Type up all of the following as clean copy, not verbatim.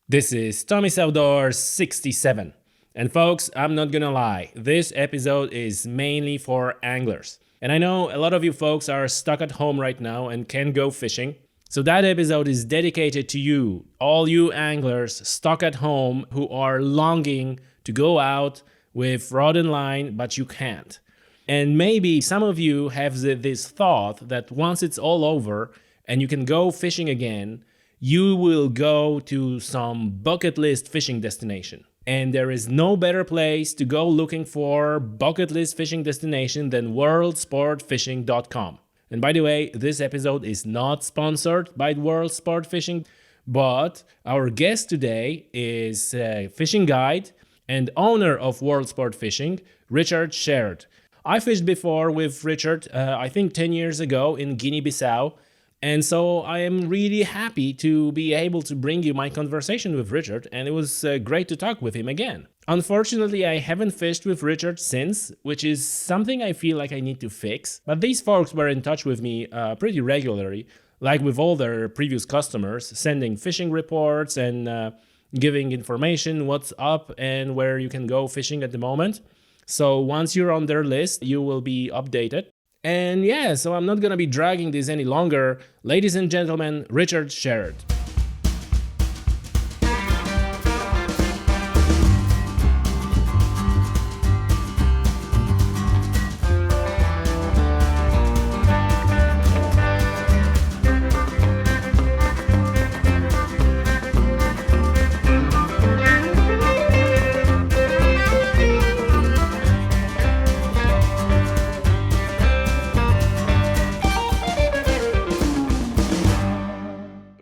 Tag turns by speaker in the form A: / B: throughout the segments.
A: This is Tommy's Outdoors 67. And folks, I'm not gonna lie, this episode is mainly for anglers. And I know a lot of you folks are stuck at home right now and can't go fishing. So that episode is dedicated to you, all you anglers stuck at home who are longing to go out with rod and line, but you can't. And maybe some of you have this thought that once it's all over and you can go fishing again, you will go to some bucket list fishing destination. And there is no better place to go looking for bucket list fishing destination than worldsportfishing.com. And by the way, this episode is not sponsored by World Sport Fishing, but our guest today is a fishing guide and owner of World Sport Fishing, Richard Sheard. I fished before with Richard, I think 10 years ago in Guinea Bissau. And so I am really happy to be able to bring you my conversation with Richard, and it was great to talk with him again. Unfortunately, I haven't fished with Richard since, which is something I feel like I need to fix. But these folks were in touch with me pretty regularly, like with all their previous customers, sending fishing reports and giving information, what's up and where you can go fishing at the moment. So once you're on their list, you will be updated. And yeah, so I'm not going to be dragging this any longer. Ladies and gentlemen, Richard Sheard.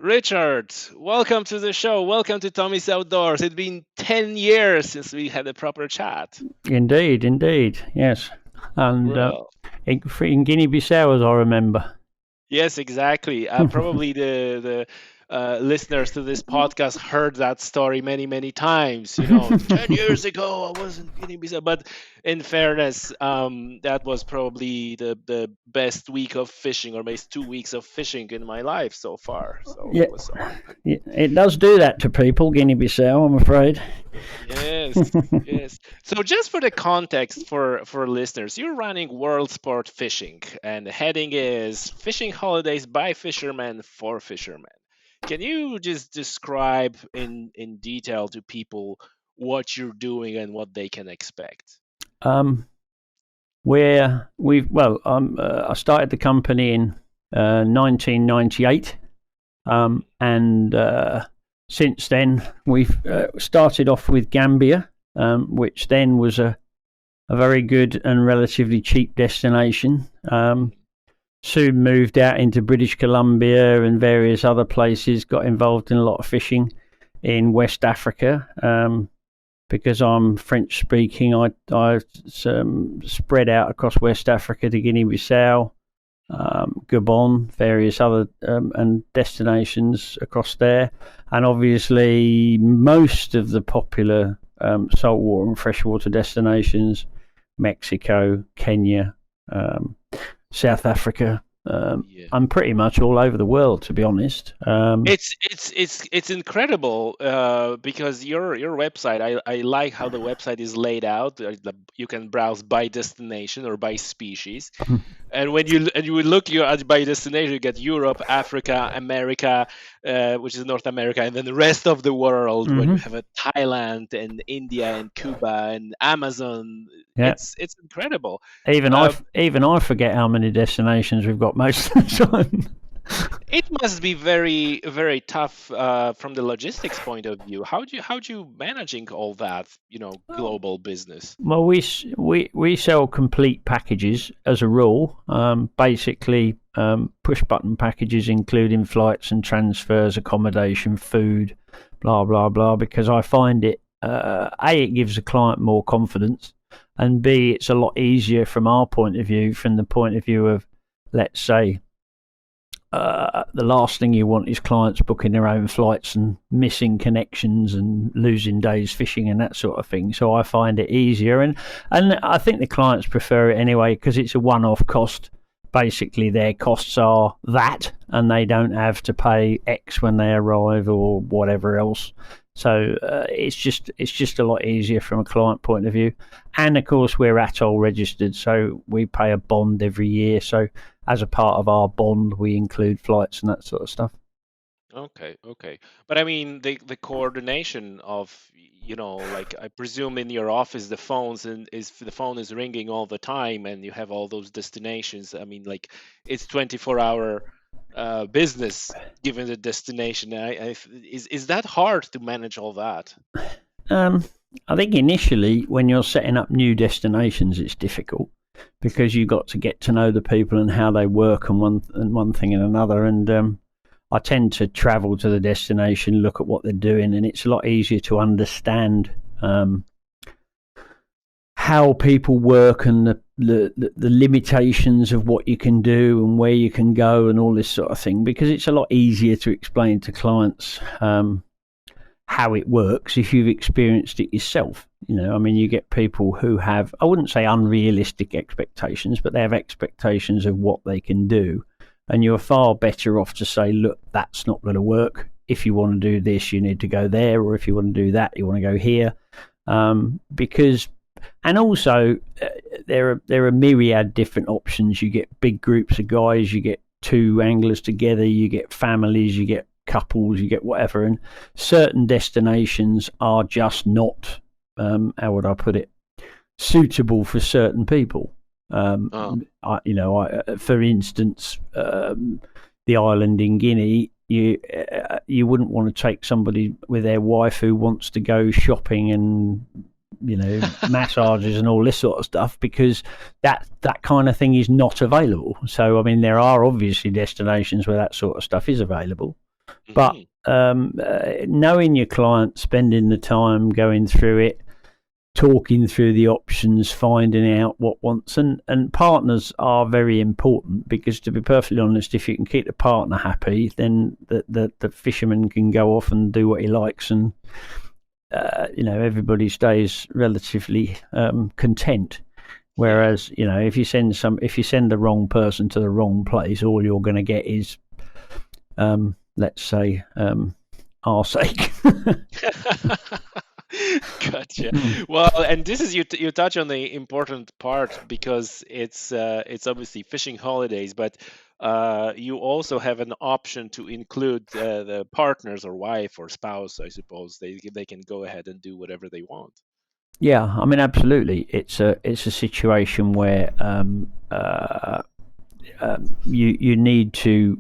A: Richard, welcome to the show. Welcome to Tommy's Outdoors. It's been 10 years since we had a proper chat.
B: Indeed, yes. And in Guinea Bissau, as I remember.
A: Yes, exactly. Probably the listeners to this podcast heard that story many times. 10 years ago, I was in Guinea Bissau. But in fairness, that was probably the best week of fishing, or maybe 2 weeks of fishing in my life so far. So
B: yeah. It does do that to people, Guinea Bissau, I'm afraid.
A: Yes. So just for the context for listeners, you're running World Sport Fishing, and the heading is Fishing Holidays by Fishermen for Fishermen. Can you just describe in detail to people what you're doing and what they can expect?
B: I started the company in 1998, and since then we've started off with Gambia, which then was a very good and relatively cheap destination. Soon moved out into British Columbia and various other places, got involved in a lot of fishing in West Africa. Because I'm French speaking, I spread out across West Africa to Guinea-Bissau, Gabon, various other and destinations across there. And obviously most of the popular saltwater and freshwater destinations, Mexico, Kenya, South Africa. I'm pretty much all over the world, to be honest.
A: It's incredible because your website. I like how the website is laid out. You can browse by destination or by species, and when you look by destination, you get Europe, Africa, America, which is North America, and then the rest of the world. When you have Thailand and India and Cuba and Amazon. Yeah. It's incredible.
B: Even I forget how many destinations we've got most of the time.
A: It must be very, very tough from the logistics point of view. How do you managing all that, global business?
B: Well, we sell complete packages as a rule. Basically, push button packages, including flights and transfers, accommodation, food, blah blah blah. Because I find it it gives the client more confidence. And B, it's a lot easier from our point of view, from the point of view of, let's say, the last thing you want is clients booking their own flights and missing connections and losing days fishing and that sort of thing. So I find it easier. And I think the clients prefer it anyway because it's a one-off cost. basically their costs are that, and they don't have to pay X when they arrive or whatever else. So it's just a lot easier from a client point of view. And of course, we're ATOL registered, so we pay a bond every year. So as a part of our bond, we include flights and that sort of stuff.
A: Okay, okay. But I mean, the coordination of, like I presume in your office the phone is ringing all the time, and you have all those destinations. I mean, like it's 24-hour business given the destination. Is that hard to manage all that?
B: I think initially when you're setting up new destinations, it's difficult because you've got to get to know the people and how they work and one thing and another. And I tend to travel to the destination, look at what they're doing, and it's a lot easier to understand how people work and the limitations of what you can do and where you can go and all this sort of thing, because it's a lot easier to explain to clients how it works if you've experienced it yourself. I mean, you get people who have, I wouldn't say unrealistic expectations, but they have expectations of what they can do. And you're far better off to say, look, that's not going to work. If you want to do this, you need to go there. Or if you want to do that, you want to go here. Because, and also, there are myriad different options. You get big groups of guys, you get two anglers together, you get families, you get couples, you get whatever. And certain destinations are just not, how would I put it, suitable for certain people. For instance, the island in Guinea, you wouldn't want to take somebody with their wife who wants to go shopping and massages and all this sort of stuff, because that kind of thing is not available. So I mean, there are obviously destinations where that sort of stuff is available, but knowing your client, spending the time going through it, talking through the options, finding out what wants, and partners are very important, because to be perfectly honest, if you can keep the partner happy, then the fisherman can go off and do what he likes, and everybody stays relatively content. Whereas if you send the wrong person to the wrong place, all you're going to get is let's say arseache.
A: Gotcha. Well, and this is you touch on the important part, because it's obviously fishing holidays, but you also have an option to include the partners or wife or spouse. I suppose they can go ahead and do whatever they want.
B: Yeah, I mean, absolutely. It's a situation where you need to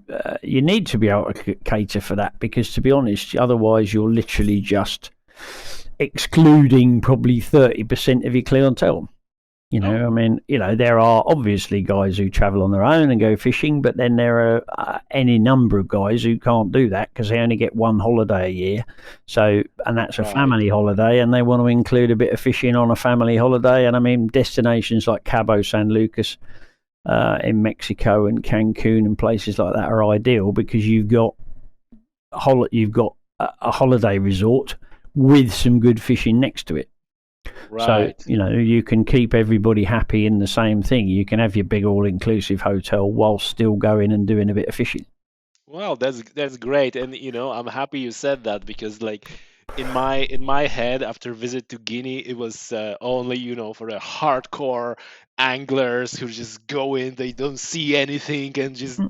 B: be able to cater for that, because to be honest, otherwise you're literally just excluding probably 30% of your clientele. I mean, there are obviously guys who travel on their own and go fishing, but then there are any number of guys who can't do that because they only get one holiday a year. So, and that's a family holiday, and they want to include a bit of fishing on a family holiday. And I mean, destinations like Cabo San Lucas in Mexico and Cancun and places like that are ideal, because you've got a holiday resort with some good fishing next to it.
A: Right.
B: So, you can keep everybody happy in the same thing. You can have your big all-inclusive hotel while still going and doing a bit of fishing.
A: Well, that's great. And, I'm happy you said that, because like in my head, after a visit to Guinea, it was only, for the hardcore anglers who just go in, they don't see anything and just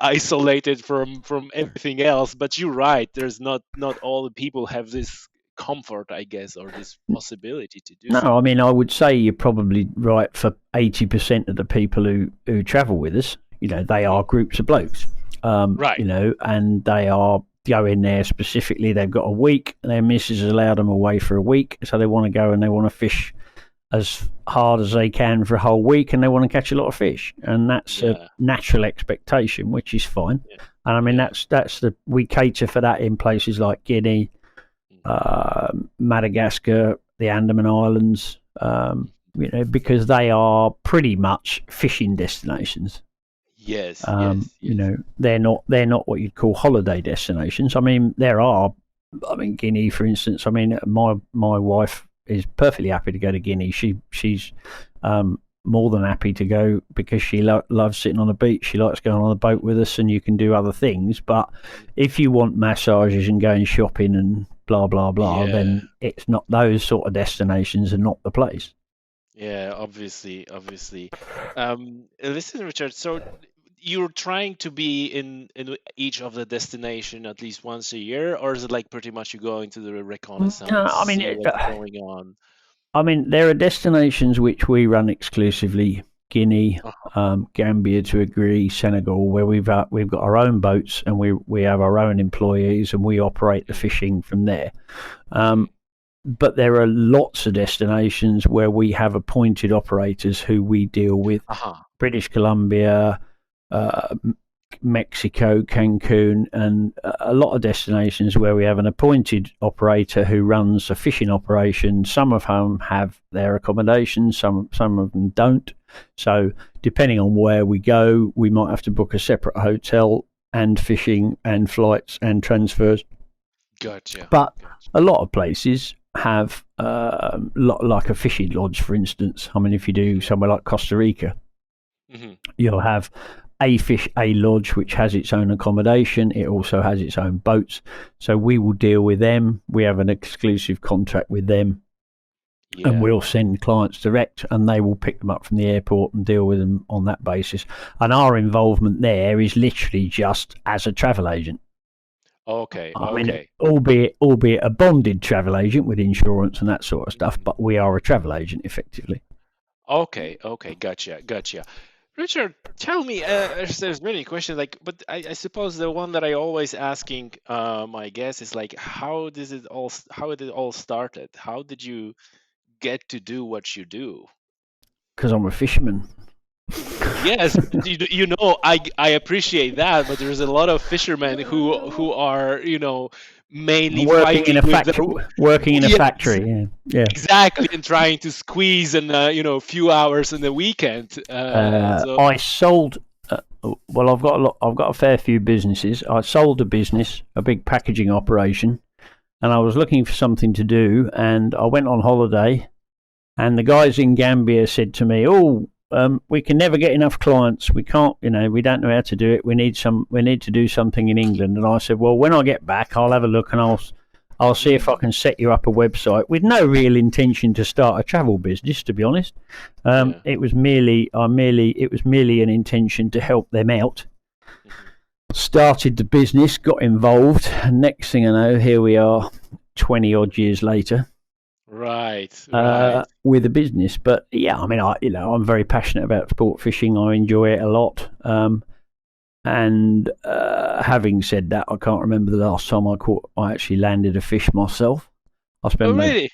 A: isolated from everything else. But you're right, there's not all the people have this comfort, I guess, or this possibility to do.
B: No, I mean, I would say you're probably right for 80% of the people who travel with us. They are groups of blokes,
A: right?
B: And they are going there specifically. They've got a week. Their missus has allowed them away for a week, so they want to go and they want to fish as hard as they can for a whole week, and they want to catch a lot of fish, and that's a natural expectation, which is fine. Yeah. And I mean, we cater for that in places like Guinea, Madagascar, the Andaman Islands, because they are pretty much fishing destinations.
A: Yes.
B: They're not what you'd call holiday destinations. I mean, Guinea, for instance. I mean, my wife is perfectly happy to go to Guinea. She's more than happy to go because she loves sitting on the beach. She likes going on the boat with us, and you can do other things. But if you want massages and going shopping and blah blah blah, then it's not, those sort of destinations are not the place.
A: Yeah, obviously. Listen, Richard, so you're trying to be in each of the destination at least once a year, or is it like pretty much you go into the reconnaissance,
B: I mean,
A: see what's going on?
B: I mean, there are destinations which we run exclusively: Guinea, Gambia to a degree, Senegal, where we've got our own boats and we have our own employees and we operate the fishing from there. But there are lots of destinations where we have appointed operators who we deal with. British Columbia, Mexico, Cancun, and a lot of destinations where we have an appointed operator who runs a fishing operation. Some of whom have their accommodation, some of them don't. So depending on where we go, we might have to book a separate hotel and fishing and flights and transfers.
A: Gotcha.
B: But a lot of places have like a fishing lodge, for instance. I mean, if you do somewhere like Costa Rica, you'll have a lodge which has its own accommodation. It also has its own boats. So we will deal with them. We have an exclusive contract with them. And we'll send clients direct, and they will pick them up from the airport and deal with them on that basis. And our involvement there is literally just as a travel agent. I mean, albeit a bonded travel agent with insurance and that sort of stuff, but we are a travel agent effectively.
A: Okay, gotcha. Richard, tell me, there's many questions, but I suppose the one that I always asking my guests is like, how did it all started? How did you get to do what you do?
B: Because I'm a fisherman.
A: Yes, I appreciate that, but there's a lot of fishermen who are, mainly
B: working in a factory. Yeah.
A: Exactly, and trying to squeeze in a few hours in the weekend.
B: I sold. Well, I've got a fair few businesses. I sold a business, a big packaging operation, and I was looking for something to do. And I went on holiday, and the guys in Gambia said to me, "Oh, we can never get enough clients. We can't, we don't know how to do it. We need to do something in England." And I said, "Well, when I get back, I'll have a look and I'll see if I can set you up a website," with no real intention to start a travel business, to be honest. It was merely an intention to help them out. Started the business, got involved, and next thing I know, here we are, 20 odd years later.
A: Right.
B: With a business. But yeah, I mean, I'm very passionate about sport fishing. I enjoy it a lot. And having said that, I can't remember the last time I actually landed a fish myself. I spend most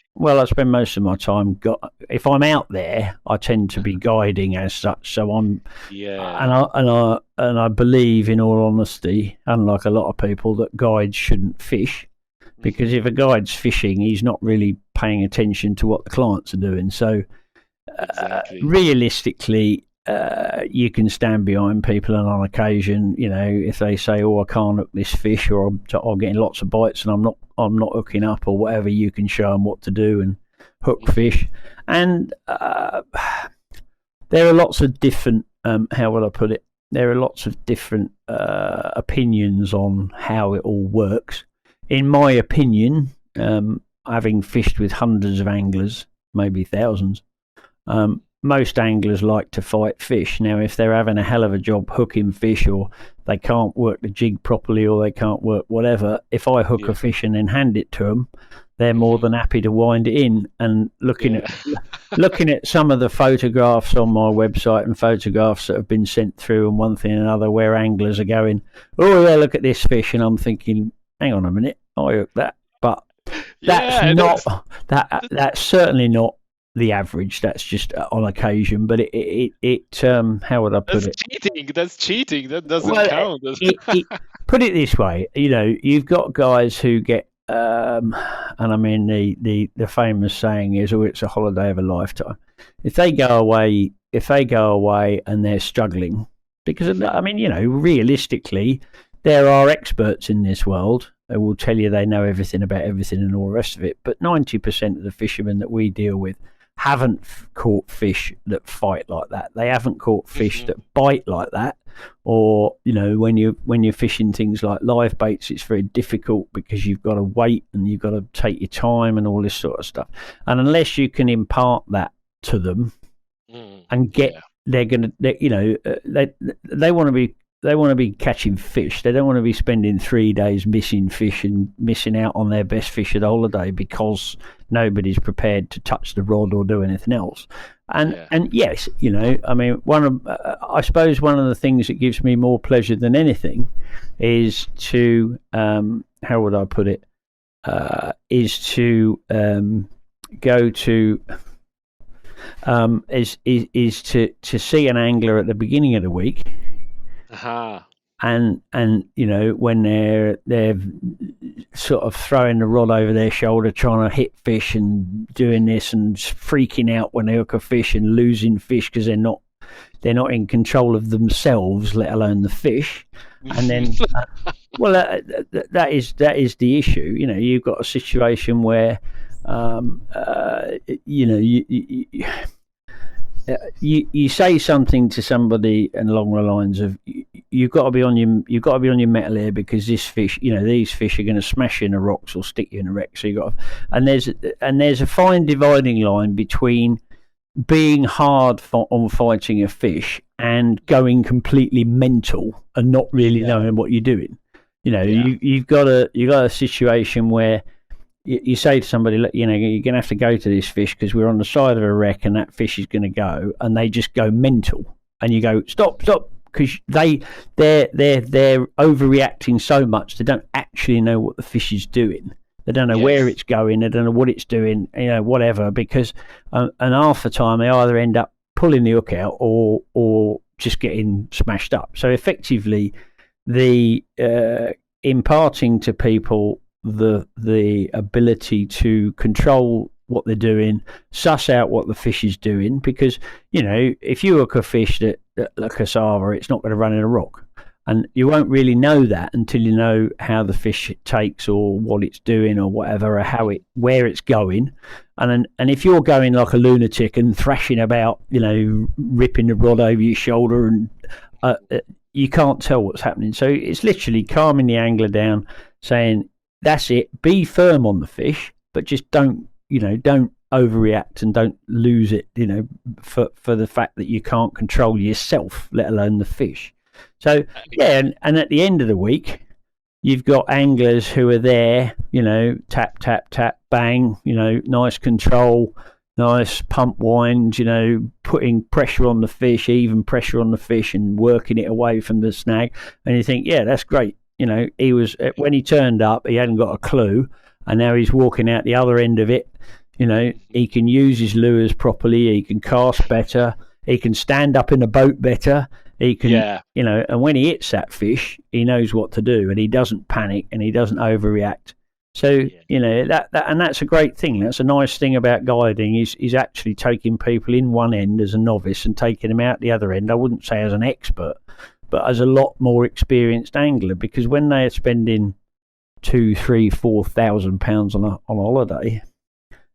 B: of my time. If I'm out there, I tend to be guiding as such. So I'm. Yeah. And I believe, in all honesty, unlike a lot of people, that guides shouldn't fish. Because if a guide's fishing, he's not really paying attention to what the clients are doing. So realistically, you can stand behind people, and on occasion, if they say, "Oh, I can't hook this fish," or "I'm getting lots of bites and I'm not hooking up," or whatever, you can show them what to do and hook fish. And there are lots of different, how will I put it? There are lots of different opinions on how it all works. In my opinion, having fished with hundreds of anglers, maybe thousands, most anglers like to fight fish. Now, if they're having a hell of a job hooking fish, or they can't work the jig properly, or they can't work whatever, if I hook a fish and then hand it to them, they're more than happy to wind it in. And looking at some of the photographs on my website and photographs that have been sent through, and one thing and another, where anglers are going, "Oh yeah, look at this fish," and I'm thinking, hang on a minute, I hooked that. But that's certainly not the average. That's just on occasion. But it how would I put it?
A: That's cheating. That doesn't count.
B: Put it this way, you've got guys who get, and I mean the famous saying is, "Oh, it's a holiday of a lifetime." If they go away and they're struggling, because I mean, realistically, there are experts in this world who will tell you they know everything about everything and all the rest of it. But 90% of the fishermen that we deal with haven't caught fish that fight like that. They haven't caught fish that bite like that. Or when you're fishing things like live baits, it's very difficult because you've got to wait and you've got to take your time and all this sort of stuff. And unless you can impart that to them and they're gonna, they want to be. They want to be catching fish. They don't want to be spending 3 days missing fish and missing out on their best fish of the holiday because nobody's prepared to touch the rod or do anything else. And yes, I mean, I suppose one of the things that gives me more pleasure than anything is to how would I put it? Is to go to is to see an angler at the beginning of the week. And when they're sort of throwing the rod over their shoulder, trying to hit fish and doing this and freaking out when they hook a fish and losing fish because they're not in control of themselves, let alone the fish. And then, that is the issue. You've got a situation where, you say something to somebody and along the lines of you've got to be on your mettle here because this fish, these fish are going to smash you in the rocks or stick you in a wreck. So you got and there's a fine dividing line between being hard on fighting a fish and going completely mental and not really knowing what you're doing. You've got a situation where you say to somebody, you're going to have to go to this fish because we're on the side of a wreck and that fish is going to go, and they just go mental, and you go stop, because they're overreacting so much they don't actually know what the fish is doing. They don't know where it's going. They don't know what it's doing. Whatever. Because and half the time they either end up pulling the hook out or just getting smashed up. So effectively, the imparting to people the ability to control what they're doing, suss out what the fish is doing, because if you hook a fish that like a cassava, it's not going to run in a rock, and you won't really know that until you know how the fish takes or what it's doing or whatever, or where it's going. And if you're going like a lunatic and thrashing about, ripping the rod over your shoulder, and you can't tell what's happening. So it's literally calming the angler down, saying, that's it. Be firm on the fish, but just don't overreact and don't lose it, for the fact that you can't control yourself, let alone the fish. So, and at the end of the week, you've got anglers who are there, tap, tap, tap, bang, nice control, nice pump wind, putting pressure on the fish, even pressure on the fish and working it away from the snag. And you think, yeah, that's great. He was, when he turned up, he hadn't got a clue, and now he's walking out the other end of it. He can use his lures properly. He can cast better. He can stand up in a boat better. He can, and when he hits that fish, he knows what to do, and he doesn't panic and he doesn't overreact. So, that and that's a great thing. That's a nice thing about guiding is actually taking people in one end as a novice and taking them out the other end. I wouldn't say as an expert, but as a lot more experienced angler, because when they are spending £2,000, £3,000, £4,000 on a holiday,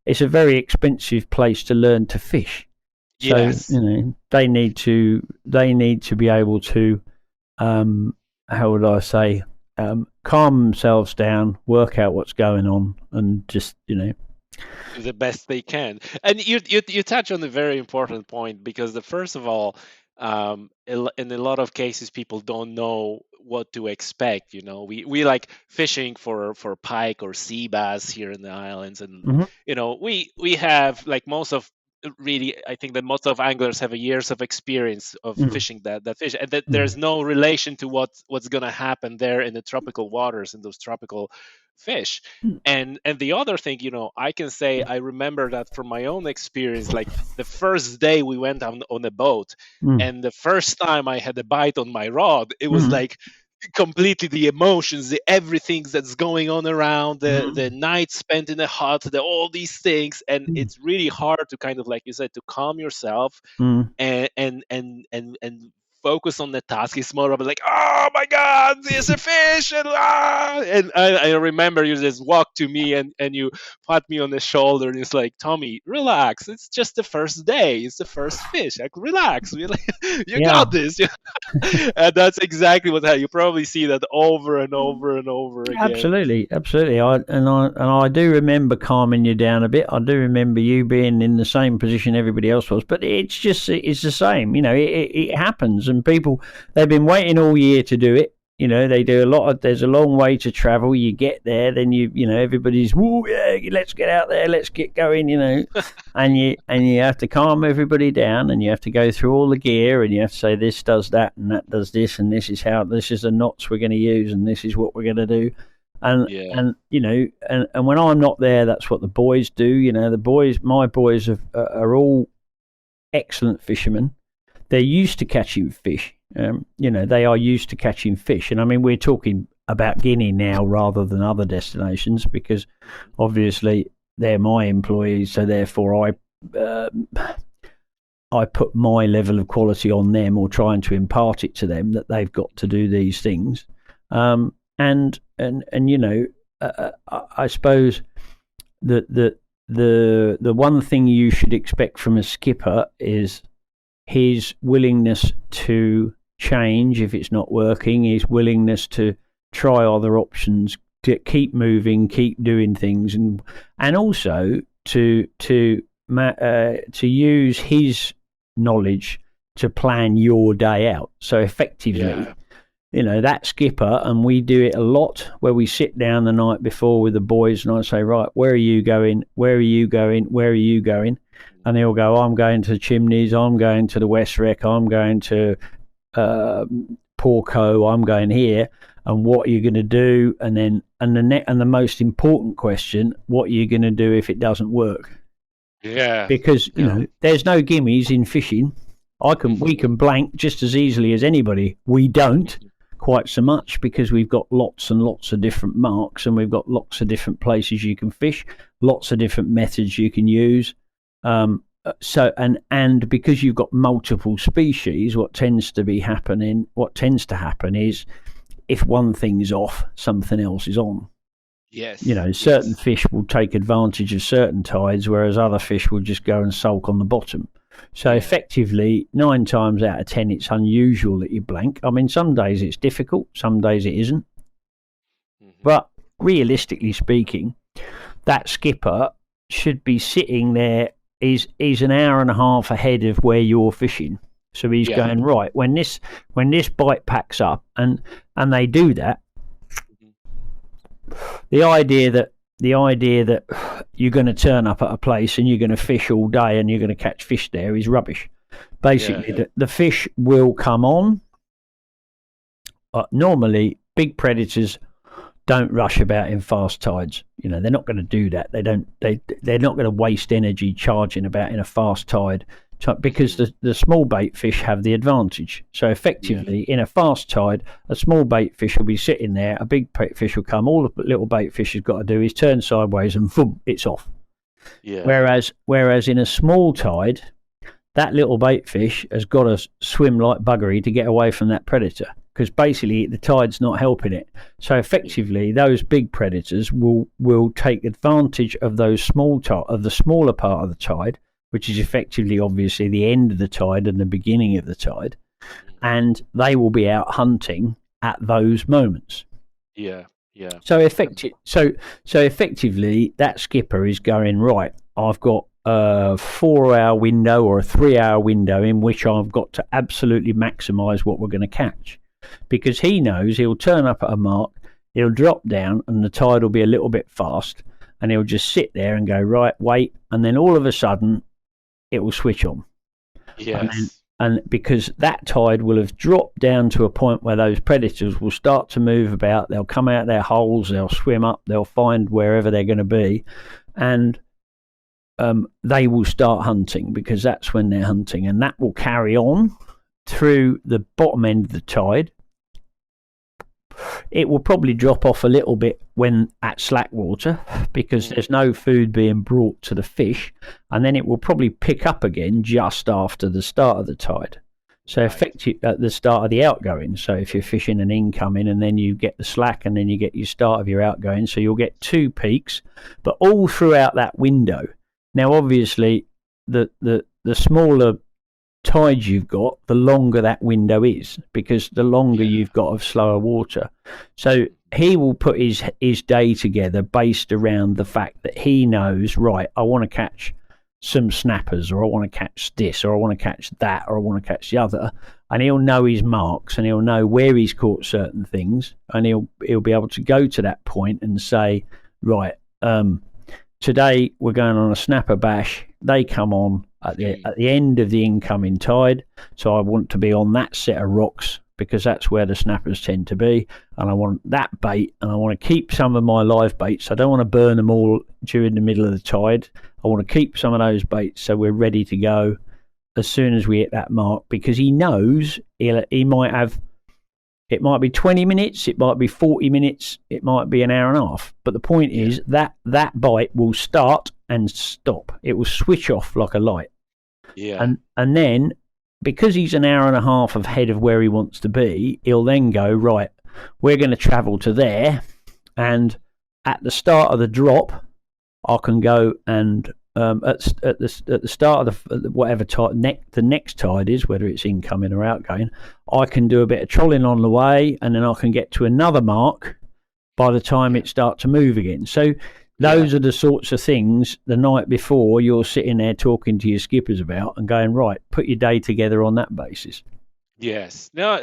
B: it's a very expensive place to learn to fish. So they need to be able to how would I say, calm themselves down, work out what's going on, and just do
A: the best they can. And you touch on a very important point, because first of all, in a lot of cases, people don't know what to expect. We like fishing for pike or sea bass here in the islands, and we have, like, I think that most of anglers have years of experience of fishing that fish, and that there's no relation to what's going to happen there in the tropical waters and those tropical fish. And the other thing, I can say, I remember that from my own experience, like the first day we went on a boat, and the first time I had a bite on my rod, it was like completely the emotions, the everything that's going on around, the night spent in the hut, all these things, and it's really hard to kind of, like you said, to calm yourself and
C: focus on the task. It's more of like, oh my God, there's a fish, and I remember you just walked to me and you pat me on the shoulder, and it's like, Tommy, relax. It's just the first day. It's the first fish. Like, relax. You got this. And that's exactly what happened. You probably see that over and over and over again.
B: Absolutely. I do remember calming you down a bit. I do remember you being in the same position everybody else was, but it's the same. It happens, and people, they've been waiting all year to do it. They do there's a long way to travel. You get there, then everybody's, whoa, yeah, let's get out there, let's get going, and you have to calm everybody down, and you have to go through all the gear, and you have to say this does that, and that does this, and this is the knots we're going to use, and this is what we're going to do. And when I'm not there, that's what the boys do. My boys are all excellent fishermen. They're used to catching fish. They are used to catching fish. And I mean, we're talking about Guinea now rather than other destinations, because obviously they're my employees. So therefore I put my level of quality on them, or trying to impart it to them that they've got to do these things. I suppose that the one thing you should expect from a skipper is his willingness to change if it's not working, his willingness to try other options, to keep moving, keep doing things, and also to use his knowledge to plan your day out. So effectively, that skipper, and we do it a lot, where we sit down the night before with the boys, and I say, right, where are you going? Where are you going? Where are you going? And they'll go, I'm going to Chimneys, I'm going to the West Wreck, I'm going to Porco, I'm going here. And what are you going to do? And then, and the most important question, what are you going to do if it doesn't work?
C: Yeah.
B: Because there's no gimmies in fishing. We can blank just as easily as anybody. We don't quite so much, because we've got lots and lots of different marks, and we've got lots of different places you can fish, lots of different methods you can use. And because you've got multiple species, what tends to happen is, if one thing's off, something else is on.
C: Yes.
B: Certain fish will take advantage of certain tides, whereas other fish will just go and sulk on the bottom. So effectively, 9 times out of 10, it's unusual that you blank. I mean, some days it's difficult, some days it isn't. Mm-hmm. But realistically speaking, that skipper should be sitting there. He's an hour and a half ahead of where you're fishing. So he's going, right, when this bite packs up, and they do that. The idea that you're going to turn up at a place and you're going to fish all day and you're going to catch fish there is rubbish. Basically, the fish will come on. Normally, big predators don't rush about in fast tides. They're not going to do that. They're not going to waste energy charging about in a fast tide, because the small bait fish have the advantage. So effectively, in a fast tide, a small bait fish will be sitting there, a big bait fish will come, all the little bait fish has got to do is turn sideways and boom, it's off. Yeah. Whereas in a small tide, that little bait fish has got to swim like buggery to get away from that predator, because basically the tide's not helping it. So effectively, those big predators will take advantage of the smaller part of the tide, which is effectively, obviously, the end of the tide and the beginning of the tide, and they will be out hunting at those moments. Yeah. So effectively, that skipper is going, right, I've got a 4-hour window or a 3-hour window in which I've got to absolutely maximise what we're going to catch, because he knows he'll turn up at a mark, he'll drop down, and the tide will be a little bit fast, and he'll just sit there and go, right, wait, and then all of a sudden it will switch on. Yes. And because that tide will have dropped down to a point where those predators will start to move about, they'll come out their holes, they'll swim up, they'll find wherever they're going to be, and they will start hunting, because that's when they're hunting, and that will carry on through the bottom end of the tide. It will probably drop off a little bit when at slack water, because there's no food being brought to the fish, and then it will probably pick up again just after the start of the tide. So effective at the start of the outgoing. So if you're fishing an incoming and then you get the slack and then you get your start of your outgoing, so you'll get 2 peaks, but all throughout that window. Now, obviously, the smaller tide you've got, the longer that window is, because the longer you've got of slower water. So he will put his day together based around the fact that he knows, right, I want to catch some snappers, or I want to catch this, or I want to catch that, or I want to catch the other, and he'll know his marks and he'll know where he's caught certain things, and he'll be able to go to that point and say, right, today we're going on a snapper bash. They come on at the end of the incoming tide, so I want to be on that set of rocks because that's where the snappers tend to be, and I want that bait, and I want to keep some of my live baits. I don't want to burn them all during the middle of the tide. I want to keep some of those baits so we're ready to go as soon as we hit that mark, because he knows he might have, it might be 20 minutes, it might be 40 minutes, it might be an hour and a half. But the point is that bite will start and stop. It will switch off like a light.
C: Yeah.
B: And then, because he's an hour and a half ahead of where he wants to be, he'll then go, right, we're going to travel to there, and at the start of the drop, I can go and at the start of whatever tide the next tide is, whether it's incoming or outgoing, I can do a bit of trolling on the way, and then I can get to another mark by the time it starts to move again. So those are the sorts of things the night before you're sitting there talking to your skippers about and going, right, put your day together on that basis.
C: Yes. No,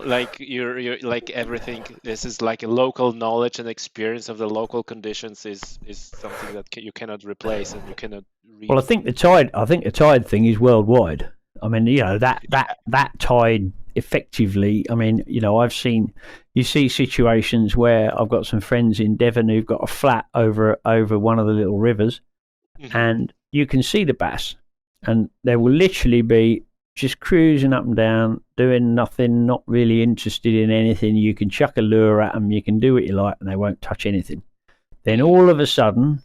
C: like you're like everything. This is like a local knowledge and experience of the local conditions is something that you cannot replace and you cannot read.
B: Well, I think the tide thing is worldwide. I mean, that tide effectively. I mean, you see situations where I've got some friends in Devon who've got a flat over one of the little rivers, and you can see the bass, and there will literally be just cruising up and down, doing nothing, not really interested in anything. You can chuck a lure at them, you can do what you like, and they won't touch anything. Then all of a sudden,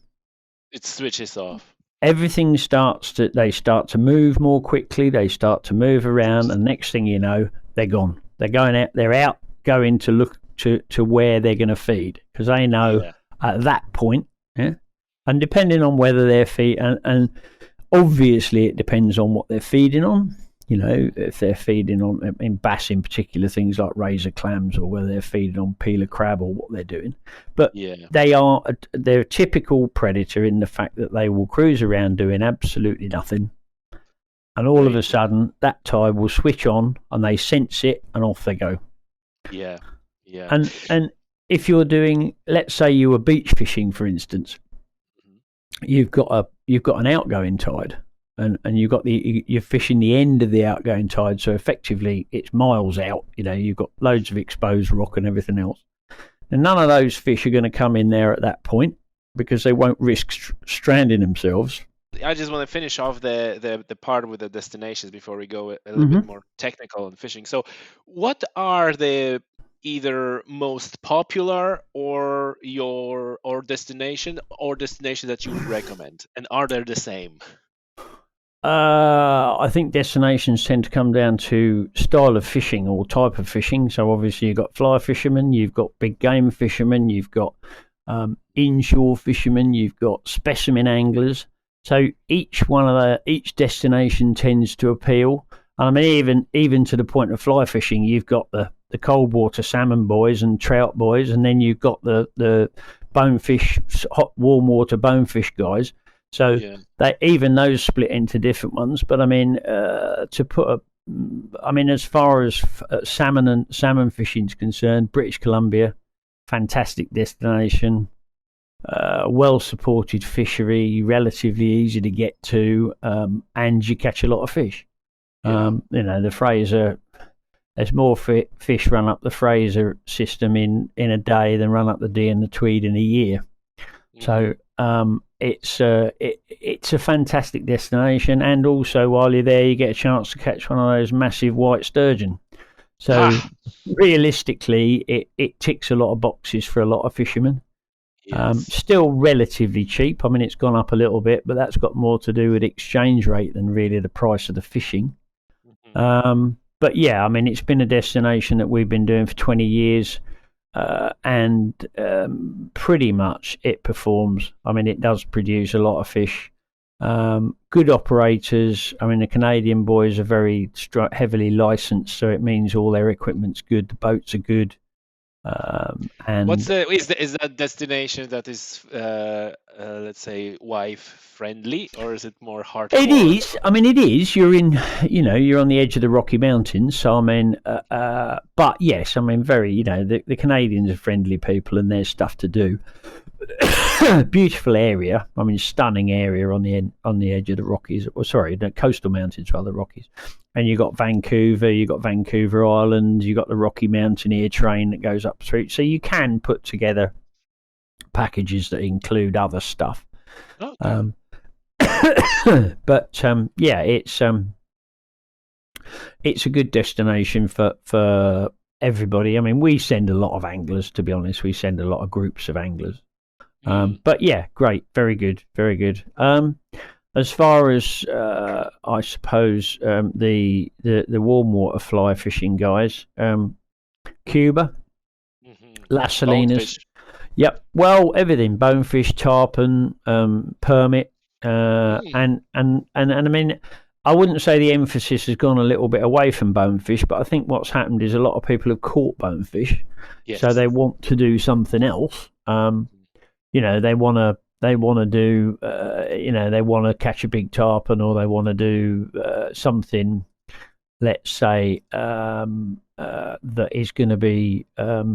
C: it switches off.
B: Everything they start to move more quickly, they start to move around, and next thing you know, they're gone. They're going out, going to look to where they're going to feed, because they know at that point, and depending on whether they're feeding, and obviously it depends on what they're feeding on. If they're feeding on, in bass in particular, things like razor clams, or whether they're feeding on peeler crab, or what they're doing. But they're a typical predator in the fact that they will cruise around doing absolutely nothing, and all of a sudden that tide will switch on and they sense it and off they go.
C: Yeah.
B: And if you're doing, let's say you were beach fishing, for instance, you've got an outgoing tide. And you're fishing the end of the outgoing tide, so effectively it's miles out. You've got loads of exposed rock and everything else. And none of those fish are going to come in there at that point because they won't risk stranding themselves.
C: I just want to finish off the part with the destinations before we go a little bit more technical on fishing. So, what are the either most popular or destination that you would recommend, and are they the same?
B: I think destinations tend to come down to style of fishing or type of fishing. So obviously you've got fly fishermen, you've got big game fishermen, you've got inshore fishermen, you've got specimen anglers. So each destination tends to appeal. I mean, even to the point of fly fishing, you've got the cold water salmon boys and trout boys, and then you've got the bonefish, hot warm water bonefish guys. So even those split into different ones. But I mean, as far as salmon fishing is concerned, British Columbia, fantastic destination, well supported fishery, relatively easy to get to, and you catch a lot of fish. The Fraser, there's more fish run up the Fraser system in a day than run up the Dee and the Tweed in a year. So it's a fantastic destination, and also while you're there, you get a chance to catch one of those massive white sturgeon. So realistically, it ticks a lot of boxes for a lot of fishermen. Still relatively cheap. I mean, it's gone up a little bit, but that's got more to do with exchange rate than really the price of the fishing. But yeah, I mean, it's been a destination that we've been doing for 20 years, and pretty much it performs. I mean, it does produce a lot of fish. Good operators. I mean, the Canadian boys are very heavily licensed, so it means all their equipment's good. The boats are good. And
C: is that destination that is let's say wife friendly, or is it more hardcore?
B: it is. I mean, it is. You're on the edge of the Rocky Mountains. So I mean, but yes, I mean, very. The Canadians are friendly people, and there's stuff to do. Beautiful area. I mean, stunning area on the edge of the Rockies. Or sorry, the coastal mountains rather, Rockies. And you got Vancouver, you got Vancouver Island, you got the Rocky Mountaineer train that goes up through. So you can put together packages that include other stuff.
C: Okay.
B: But yeah, it's a good destination for everybody. I mean, we send a lot of anglers, to be honest. We send a lot of groups of anglers. But yeah, great, very good, very good. As far as I suppose the warm water fly fishing guys, Cuba, Las Salinas,
C: Bonefish.
B: yep. Well, everything: bonefish, tarpon, permit, and I mean, I wouldn't say the emphasis has gone a little bit away from bonefish, but I think what's happened is a lot of people have caught bonefish,
C: Yes.
B: so they want to do something else. They want to do, they want to catch a big tarpon, or they want to do something, let's say, that is going to be a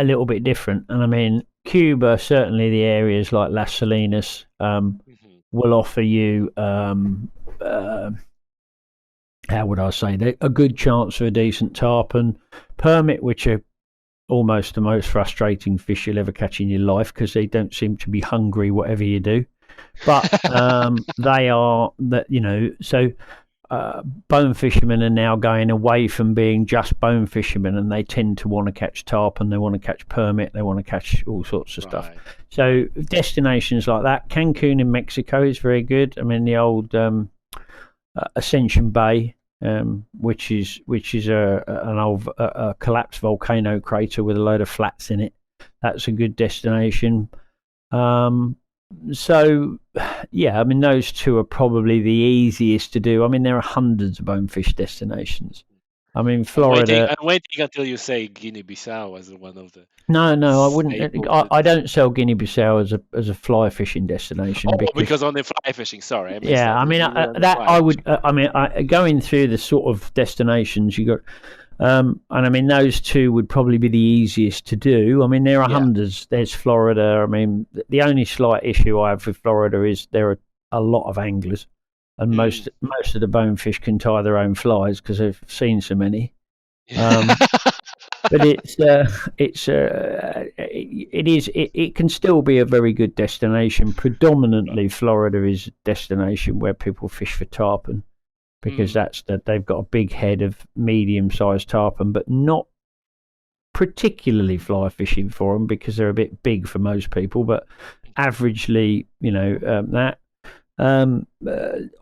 B: little bit different. And I mean, Cuba, certainly the areas like Las Salinas will offer you, how would I say, a good chance for a decent tarpon. Permit, which are almost the most frustrating fish you'll ever catch in your life, because they don't seem to be hungry whatever you do, but they are that so bone fishermen are now going away from being just bone fishermen, and they tend to want to catch tarpon, they want to catch permit, they want to catch all sorts of stuff. So destinations like that, Cancun in Mexico is very good. I mean, the old Ascension Bay, which is an old collapsed volcano crater with a load of flats in it. That's a good destination. So yeah, I mean, those two are probably the easiest to do. I mean, there are hundreds of bonefish destinations. I mean, Florida.
C: I'm waiting until you say Guinea Bissau as one of the.
B: No, I wouldn't. I don't sell Guinea Bissau as a fly fishing destination.
C: Because on the fly fishing. Sorry.
B: Yeah, I mean I would. I mean, going through the sort of destinations you got, and I mean those two would probably be the easiest to do. I mean, there are hundreds. There's Florida. I mean, the only slight issue I have with Florida is there are a lot of anglers, and most of the bonefish can tie their own flies because they've seen so many. But it can still be a very good destination. Predominantly, Florida is a destination where people fish for tarpon, because they've got a big head of medium-sized tarpon, but not particularly fly fishing for them because they're a bit big for most people. But averagely,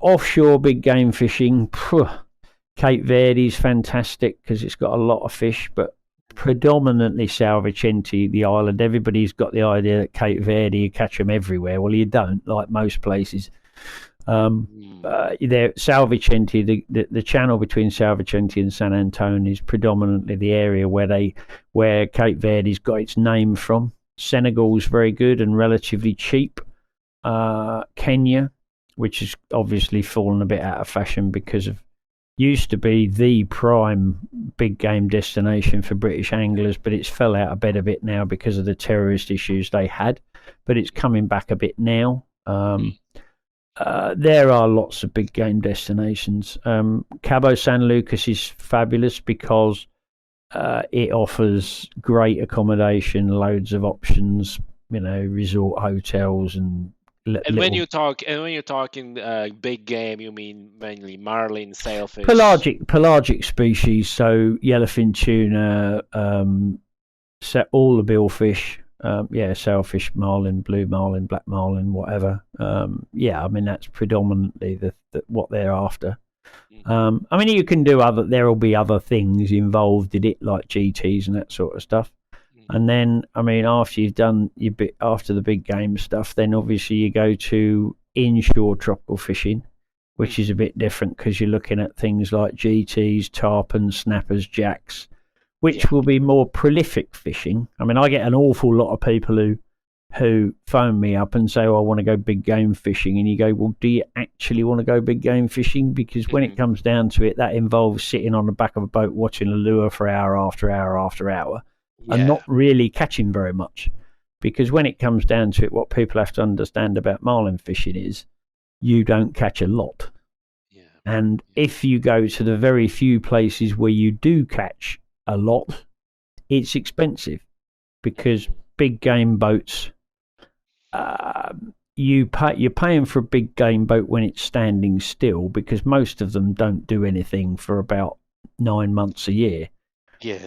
B: offshore big game fishing, Cape Verde is fantastic because it's got a lot of fish, but predominantly Salvicente, the island. Everybody's got the idea that Cape Verde, you catch them everywhere. Well, you don't, like most places. Salvicente, the channel between Salvicente and San Antone is predominantly the area where Cape Verde's got its name from. Senegal's very good and relatively cheap. Kenya, which has obviously fallen a bit out of fashion because of used to be the prime big game destination for British anglers, but it's fell out of bed a bit now because of the terrorist issues they had, but it's coming back a bit now. There are lots of big game destinations. Cabo San Lucas is fabulous because it offers great accommodation, loads of options, resort hotels and
C: when you're talking big game, you mean mainly marlin, sailfish,
B: pelagic species, so yellowfin tuna, all the billfish, sailfish, marlin, blue marlin, black marlin, whatever. I mean that's predominantly what they're after. I mean, you can do there will be other things involved in it, like GTs and that sort of stuff. And then, I mean, after you've done after the big game stuff, then obviously you go to inshore tropical fishing, which is a bit different because you're looking at things like GTs, tarpons, snappers, jacks, which will be more prolific fishing. I mean, I get an awful lot of people who phone me up and say, "Oh, I want to go big game fishing," and you go, "Well, do you actually want to go big game fishing?" Because when it comes down to it, that involves sitting on the back of a boat watching a lure for hour after hour after hour, and not really catching very much. Because when it comes down to it, what people have to understand about marlin fishing is you don't catch a lot. And if you go to the very few places where you do catch a lot, it's expensive because big game boats, you're paying for a big game boat when it's standing still, because most of them don't do anything for about 9 months a year.
C: Yes.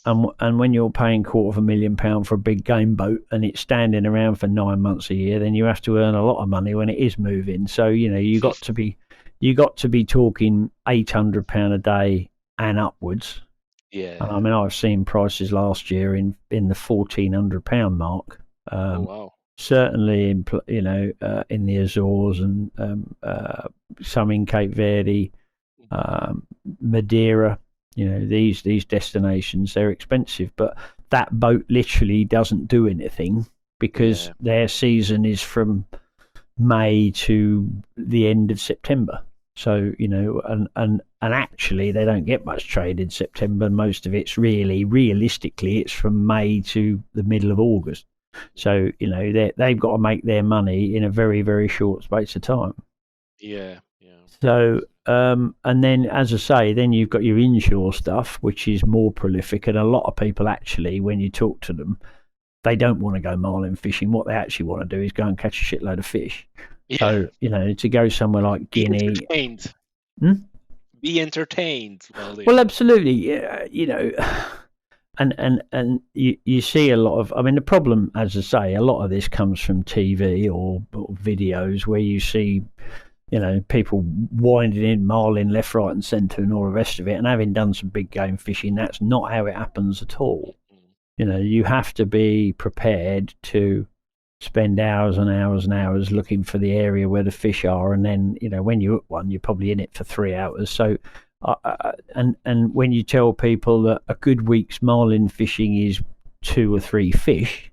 B: And when you're paying £250,000 for a big game boat and it's standing around for 9 months a year, then you have to earn a lot of money when it is moving. So you got to be talking £800 a day and upwards.
C: Yeah.
B: I mean, I've seen prices last year in the £1,400 mark.
C: Oh, wow.
B: Certainly in the Azores and some in Cape Verde, Madeira. These destinations, they're expensive, but that boat literally doesn't do anything because their season is from May to the end of September. So, and actually they don't get much trade in September. Most of it's realistically, it's from May to the middle of August. So, they've got to make their money in a very, very short space of time.
C: Yeah.
B: So, and then, as I say, then you've got your inshore stuff, which is more prolific. And a lot of people actually, when you talk to them, they don't want to go marlin fishing. What they actually want to do is go and catch a shitload of fish. Yeah. So, to go somewhere like Guinea.
C: Be entertained.
B: Well, absolutely. Yeah, And you see a lot of, I mean, the problem, as I say, a lot of this comes from TV or videos where you see, people winding in marlin left, right and centre and all the rest of it. And having done some big game fishing, that's not how it happens at all. You have to be prepared to spend hours and hours and hours looking for the area where the fish are. And then, when you hook one, you're probably in it for 3 hours. So, and when you tell people that a good week's marlin fishing is 2 or 3 fish,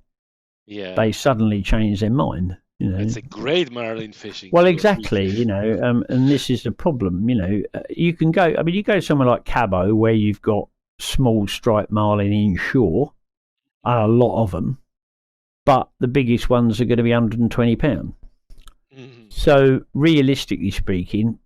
B: they suddenly change their mind.
C: It's a great marlin fishing.
B: Well, exactly. And this is the problem. You can go. I mean, you go somewhere like Cabo where you've got small striped marlin inshore, and a lot of them, but the biggest ones are going to be £120. So, realistically speaking,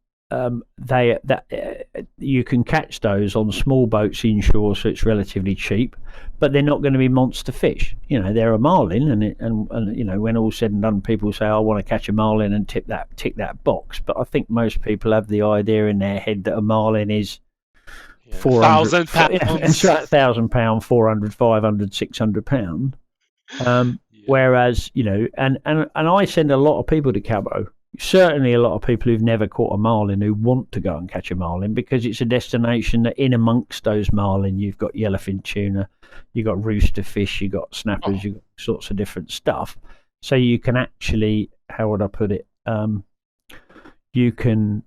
B: you can catch those on small boats inshore, so it's relatively cheap, but they're not going to be monster fish. They're a marlin, and when all's said and done, people say, "I want to catch a marlin and tick that box." But I think most people have the idea in their head that a marlin is £1,000, £1,000, 400, 500, £600. Whereas and I send a lot of people to Cabo. Certainly a lot of people who've never caught a marlin who want to go and catch a marlin, because it's a destination that in amongst those marlin you've got yellowfin tuna, you've got rooster fish, you've got snappers, you've got sorts of different stuff. So you can actually, how would I put it, you can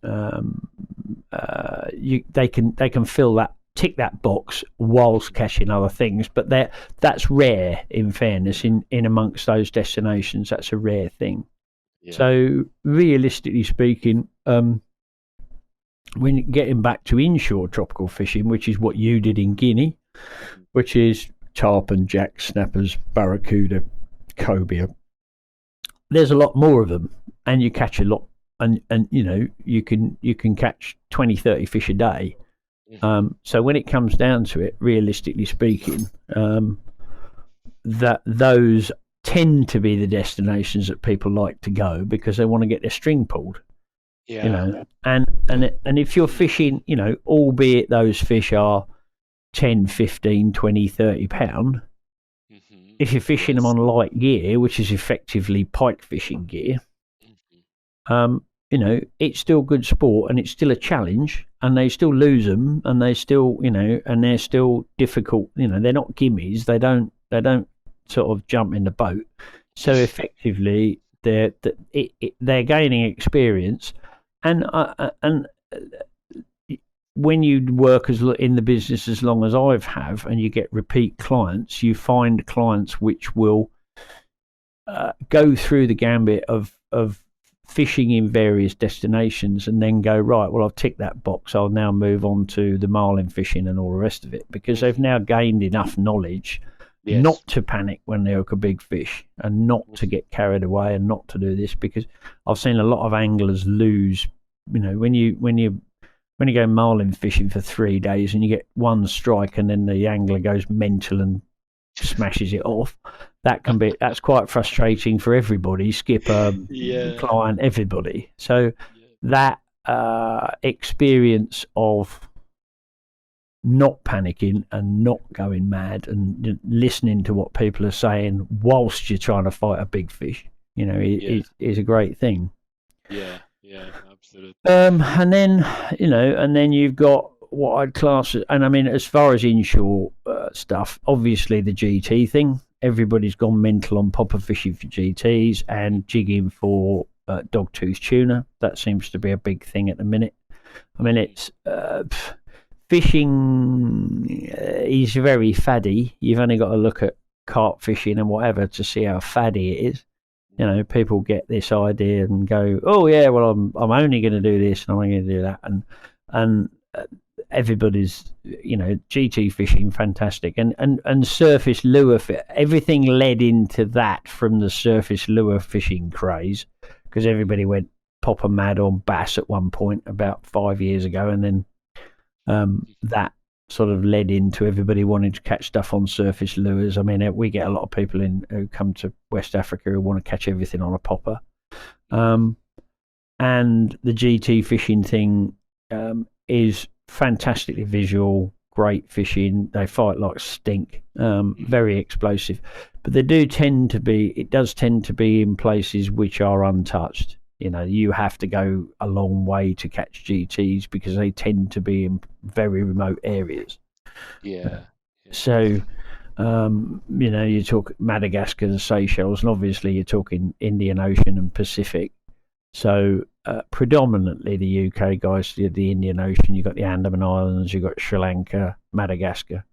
B: they can tick that box whilst catching other things, but that's rare, in fairness. In amongst those destinations, that's a rare thing. So, realistically speaking, when getting back to inshore tropical fishing, which is what you did in Guinea, which is tarpon, jack, snappers, barracuda, cobia, there's a lot more of them, and you catch a lot, and you can catch 20, 30 fish a day. So when it comes down to it, realistically speaking, that those tend to be the destinations that people like to go because they want to get their string pulled. And if you're fishing, albeit those fish are 10, 15, 20, 30 pound, if you're fishing them on light gear, which is effectively pike fishing gear, it's still good sport and it's still a challenge, and they still lose them, and they still, and they're still difficult. They're not gimmies. They don't sort of jump in the boat. So effectively, they're gaining experience, and when you work in the business as long as I've have, and you get repeat clients, you find clients which will go through the gambit of fishing in various destinations, and then go, right, well, I've ticked that box, I'll now move on to the marlin fishing and all the rest of it, because they've now gained enough knowledge not to panic when they hook a big fish, and not to get carried away, and not to do this, because I've seen a lot of anglers lose. When you go marlin fishing for 3 days and you get one strike, and then the angler goes mental and smashes it off, that's quite frustrating for everybody, skipper, client, everybody. So that experience of not panicking and not going mad, and listening to what people are saying whilst you're trying to fight a big fish, is a great thing.
C: Yeah, absolutely.
B: And then you've got what I'd class, and I mean, as far as inshore stuff, obviously the GT thing. Everybody's gone mental on popper fishing for GTs and jigging for dogtooth tuna. That seems to be a big thing at the minute. I mean, it's fishing is very faddy. You've only got to look at carp fishing and whatever to see how faddy it is. People get this idea and go, oh yeah, well, I'm only going to do this and I'm only going to do that, and everybody's, GT fishing, fantastic, and surface lure everything led into that from the surface lure fishing craze, because everybody went popper mad on bass at one point about 5 years ago, and then that sort of led into everybody wanting to catch stuff on surface lures. I mean, we get a lot of people who come to West Africa who want to catch everything on a popper, and the GT fishing thing is fantastically visual, great fishing. They fight like stink, very explosive, but it does tend to be in places which are untouched. You have to go a long way to catch GTs because they tend to be in very remote areas. So you talk Madagascar and Seychelles, and obviously you're talking Indian Ocean and Pacific. So predominantly the UK guys did the Indian Ocean. You've got the Andaman Islands, you've got Sri Lanka, Madagascar.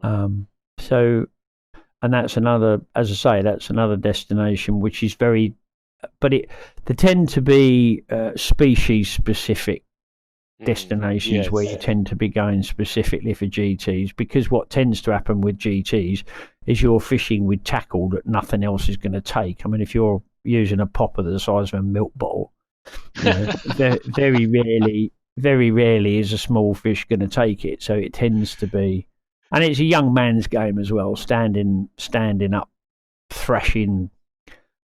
B: And that's another, as I say, that's another destination which is very, but they tend to be species specific destinations where you tend to be going specifically for GTs, because what tends to happen with GTs is you're fishing with tackle that nothing else is going to take. I mean, if you're using a popper the size of a milk bottle, very rarely is a small fish going to take it. So it tends to be, and it's a young man's game as well, standing up, thrashing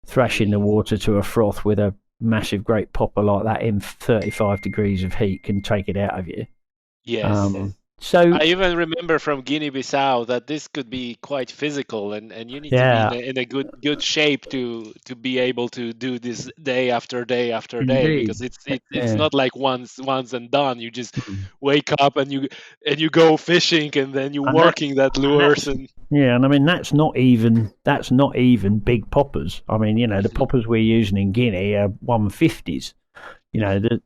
B: the water to a froth with a massive great popper like that in 35 degrees of heat can take it out of you. So
C: I even remember from Guinea Bissau that this could be quite physical, and you need to be in a good shape to be able to do this day after day after day, because it's not like once and done. You just wake up and you go fishing, and then you're working that lures and
B: I mean that's not even big poppers. I mean, the poppers we're using in Guinea are 150s.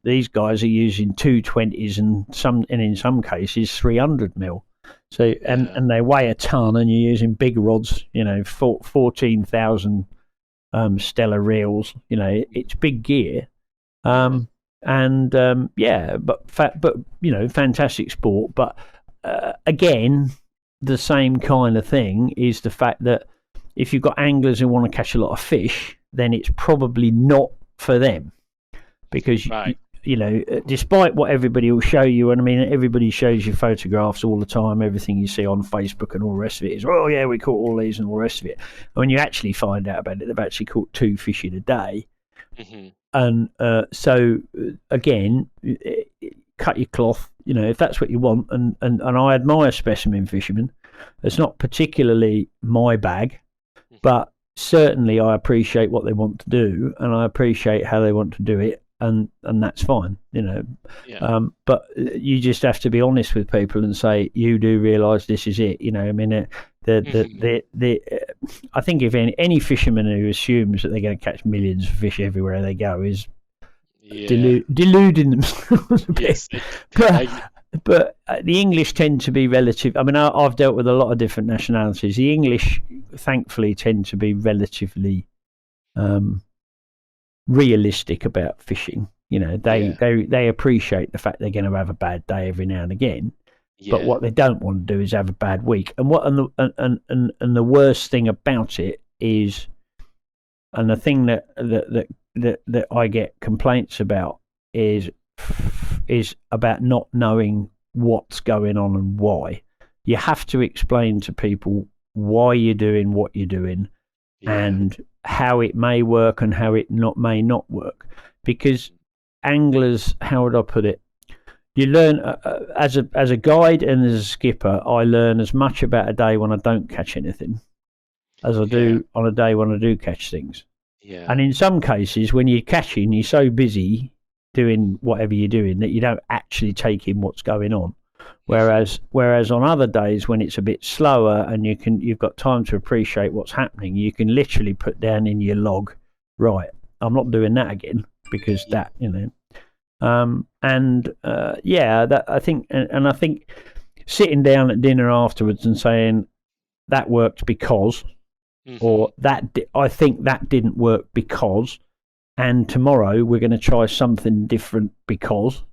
B: These guys are using 220s and in some cases 300 mil. So and they weigh a ton, and you're using big rods. 14,000 Stella reels. It's big gear. But fantastic sport. But again, the same kind of thing is the fact that if you've got anglers who want to catch a lot of fish, then it's probably not for them. Because, despite what everybody will show you, and I mean, everybody shows you photographs all the time, everything you see on Facebook and all the rest of it is, oh, yeah, we caught all these and all the rest of it. And when you actually find out about it, they've actually caught 2 fish in a day. And so, again, cut your cloth, if that's what you want. And I admire specimen fishermen. It's not particularly my bag, but certainly I appreciate what they want to do, and I appreciate how they want to do it. and that's fine, you know.
C: Yeah.
B: But you just have to be honest with people and say, you do realise this is it, you know. I mean, I think if any fisherman who assumes that they're going to catch millions of fish everywhere they go is deluding themselves a bit.
C: Yes.
B: But the English tend to be relative. I mean, I've dealt with a lot of different nationalities. The English, thankfully, tend to be relatively realistic about fishing. You know, they appreciate the fact they're going to have a bad day every now and again.
C: Yeah.
B: But what they don't want to do is have a bad week. And the worst thing about it is, and the thing that I get complaints about is about not knowing what's going on and why. You have to explain to people why you're doing what you're doing and how it may work and how it may not work. Because anglers, how would I put it? You learn as a guide and as a skipper. I learn as much about a day when I don't catch anything as I do on a day when I do catch things.
C: Yeah.
B: And in some cases, when you're catching, you're so busy doing whatever you're doing that you don't actually take in what's going on. Whereas on other days when it's a bit slower and you've got time to appreciate what's happening, you can literally put down in your log, right, I'm not doing that again because that, you know. That I think, and I think sitting down at dinner afterwards and saying that worked because, or I think that didn't work because, and tomorrow we're going to try something different because,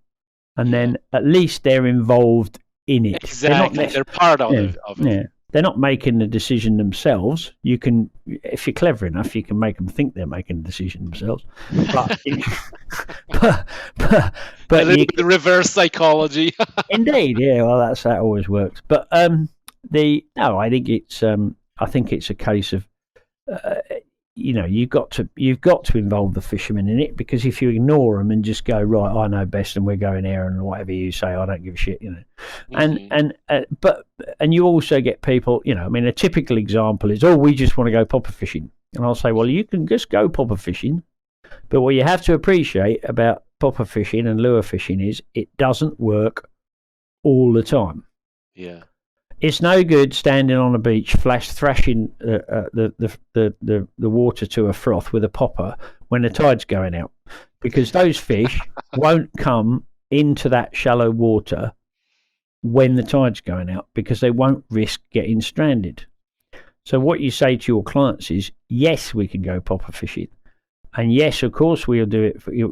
B: and then at least they're involved in it.
C: Exactly, they're part of it.
B: Yeah. They're not making the decision themselves. You can, if you're clever enough, you can make them think they're making the decision themselves. But
C: the reverse psychology.
B: Indeed, yeah. Well, that always works. But I think it's a case of you've got to involve the fishermen in it, because if you ignore them and just go, right, I know best and we're going there and whatever you say, I don't give a shit, you know. And you also get people, you know, I mean, a typical example is, we just want to go popper fishing. And I'll say, well, you can just go popper fishing, but what you have to appreciate about popper fishing and lure fishing is it doesn't work all the time.
C: Yeah.
B: It's no good standing on a beach, thrashing the water to a froth with a popper when the tide's going out, because those fish won't come into that shallow water when the tide's going out, because they won't risk getting stranded. So what you say to your clients is, yes, we can go popper fishing, and yes, of course we'll do it. You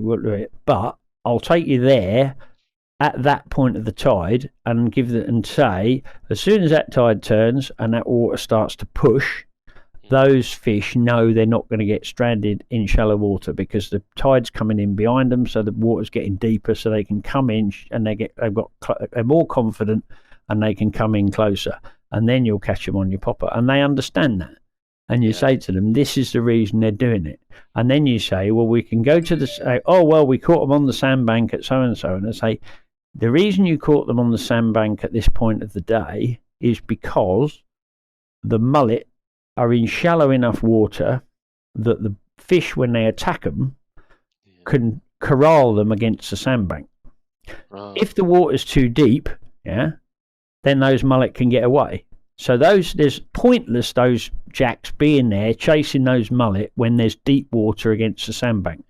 B: will do it, but I'll take you there at that point of the tide and say, as soon as that tide turns and that water starts to push, those fish know they're not going to get stranded in shallow water, because the tide's coming in behind them, so the water's getting deeper, so they can come in and they're more confident and they can come in closer, and then you'll catch them on your popper, and they understand that. And you say to them, this is the reason they're doing it. And then you say, well, we can go to we caught them on the sandbank at so and so, and they say, the reason you caught them on the sandbank at this point of the day is because the mullet are in shallow enough water that the fish, when they attack them, can corral them against the sandbank. Right. If the water's too deep, then those mullet can get away. So there's pointless those jacks being there chasing those mullet when there's deep water against the sandbank.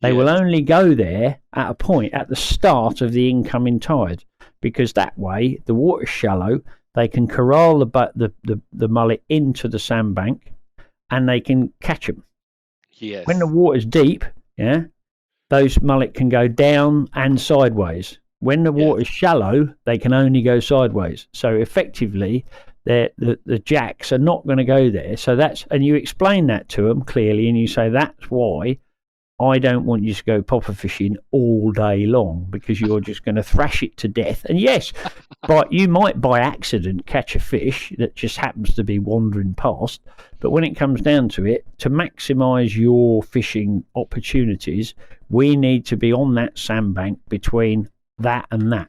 B: They will only go there at a point at the start of the incoming tide, because that way the water's shallow. They can corral the mullet into the sandbank, and they can catch them. Yes. When the water's deep, those mullet can go down and sideways. When the water's shallow, they can only go sideways. So effectively, the jacks are not going to go there. So and you explain that to them clearly, and you say that's why I don't want you to go popper fishing all day long, because you're just going to thrash it to death. And yes, but you might by accident catch a fish that just happens to be wandering past. But when it comes down to it, to maximise your fishing opportunities, we need to be on that sandbank between that and that.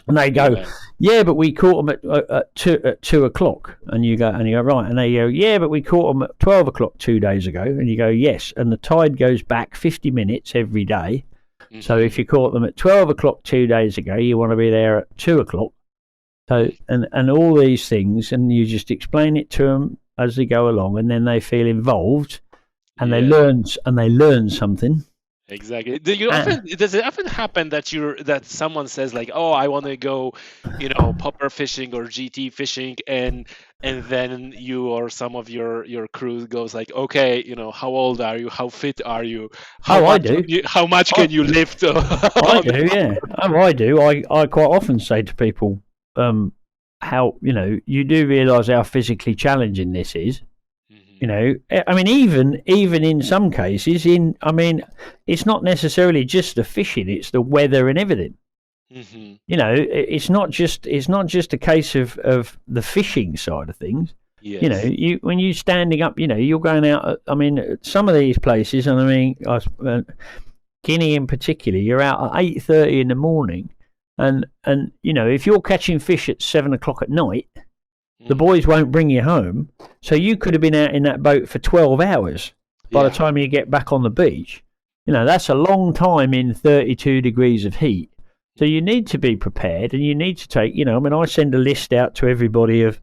B: And they go,
C: Yeah.
B: yeah, but we caught them at 2 o'clock. And you go, right. And they go, yeah, but we caught them at 12 o'clock 2 days ago. And you go, yes. And the tide goes back 50 minutes every day. So if you caught them at 12 o'clock 2 days ago, you want to be there at 2 o'clock. So, and all these things, and you just explain it to them as they go along, and then they feel involved, and they learn something.
C: Exactly. Does it often happen that someone says like, "Oh, I want to go, popper fishing or GT fishing," and then you or some of your crew goes like, "Okay, how old are you? How fit are you?
B: I do.
C: How much can you lift?"
B: I do, yeah. I do. I quite often say to people, how you do realise how physically challenging this is. I mean, even in some cases, it's not necessarily just the fishing; it's the weather and everything. It's not just a case of the fishing side of things.
C: Yes.
B: When you're standing up, you're going out. Some of these places, and Guinea in particular, you're out at 8:30 in the morning, and if you're catching fish at 7 o'clock at night, the boys won't bring you home. So you could have been out in that boat for 12 hours by the time you get back on the beach. That's a long time in 32 degrees of heat. So you need to be prepared, and you need to take, I send a list out to everybody of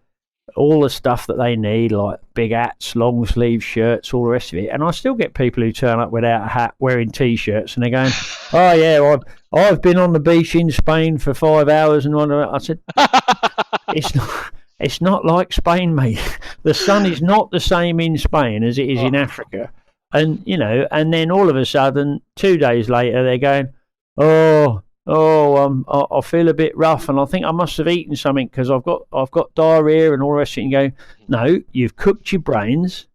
B: all the stuff that they need, like big hats, long sleeve shirts, all the rest of it. And I still get people who turn up without a hat, wearing T-shirts, and they're going, "Oh yeah, I've been on the beach in Spain for 5 hours," and I said, It's not like Spain, mate. The sun is not the same in Spain as it is in Africa. And, and then all of a sudden, 2 days later, they're going, I feel a bit rough, and I think I must have eaten something because I've got diarrhea and all the rest of it. And you go, no, you've cooked your brains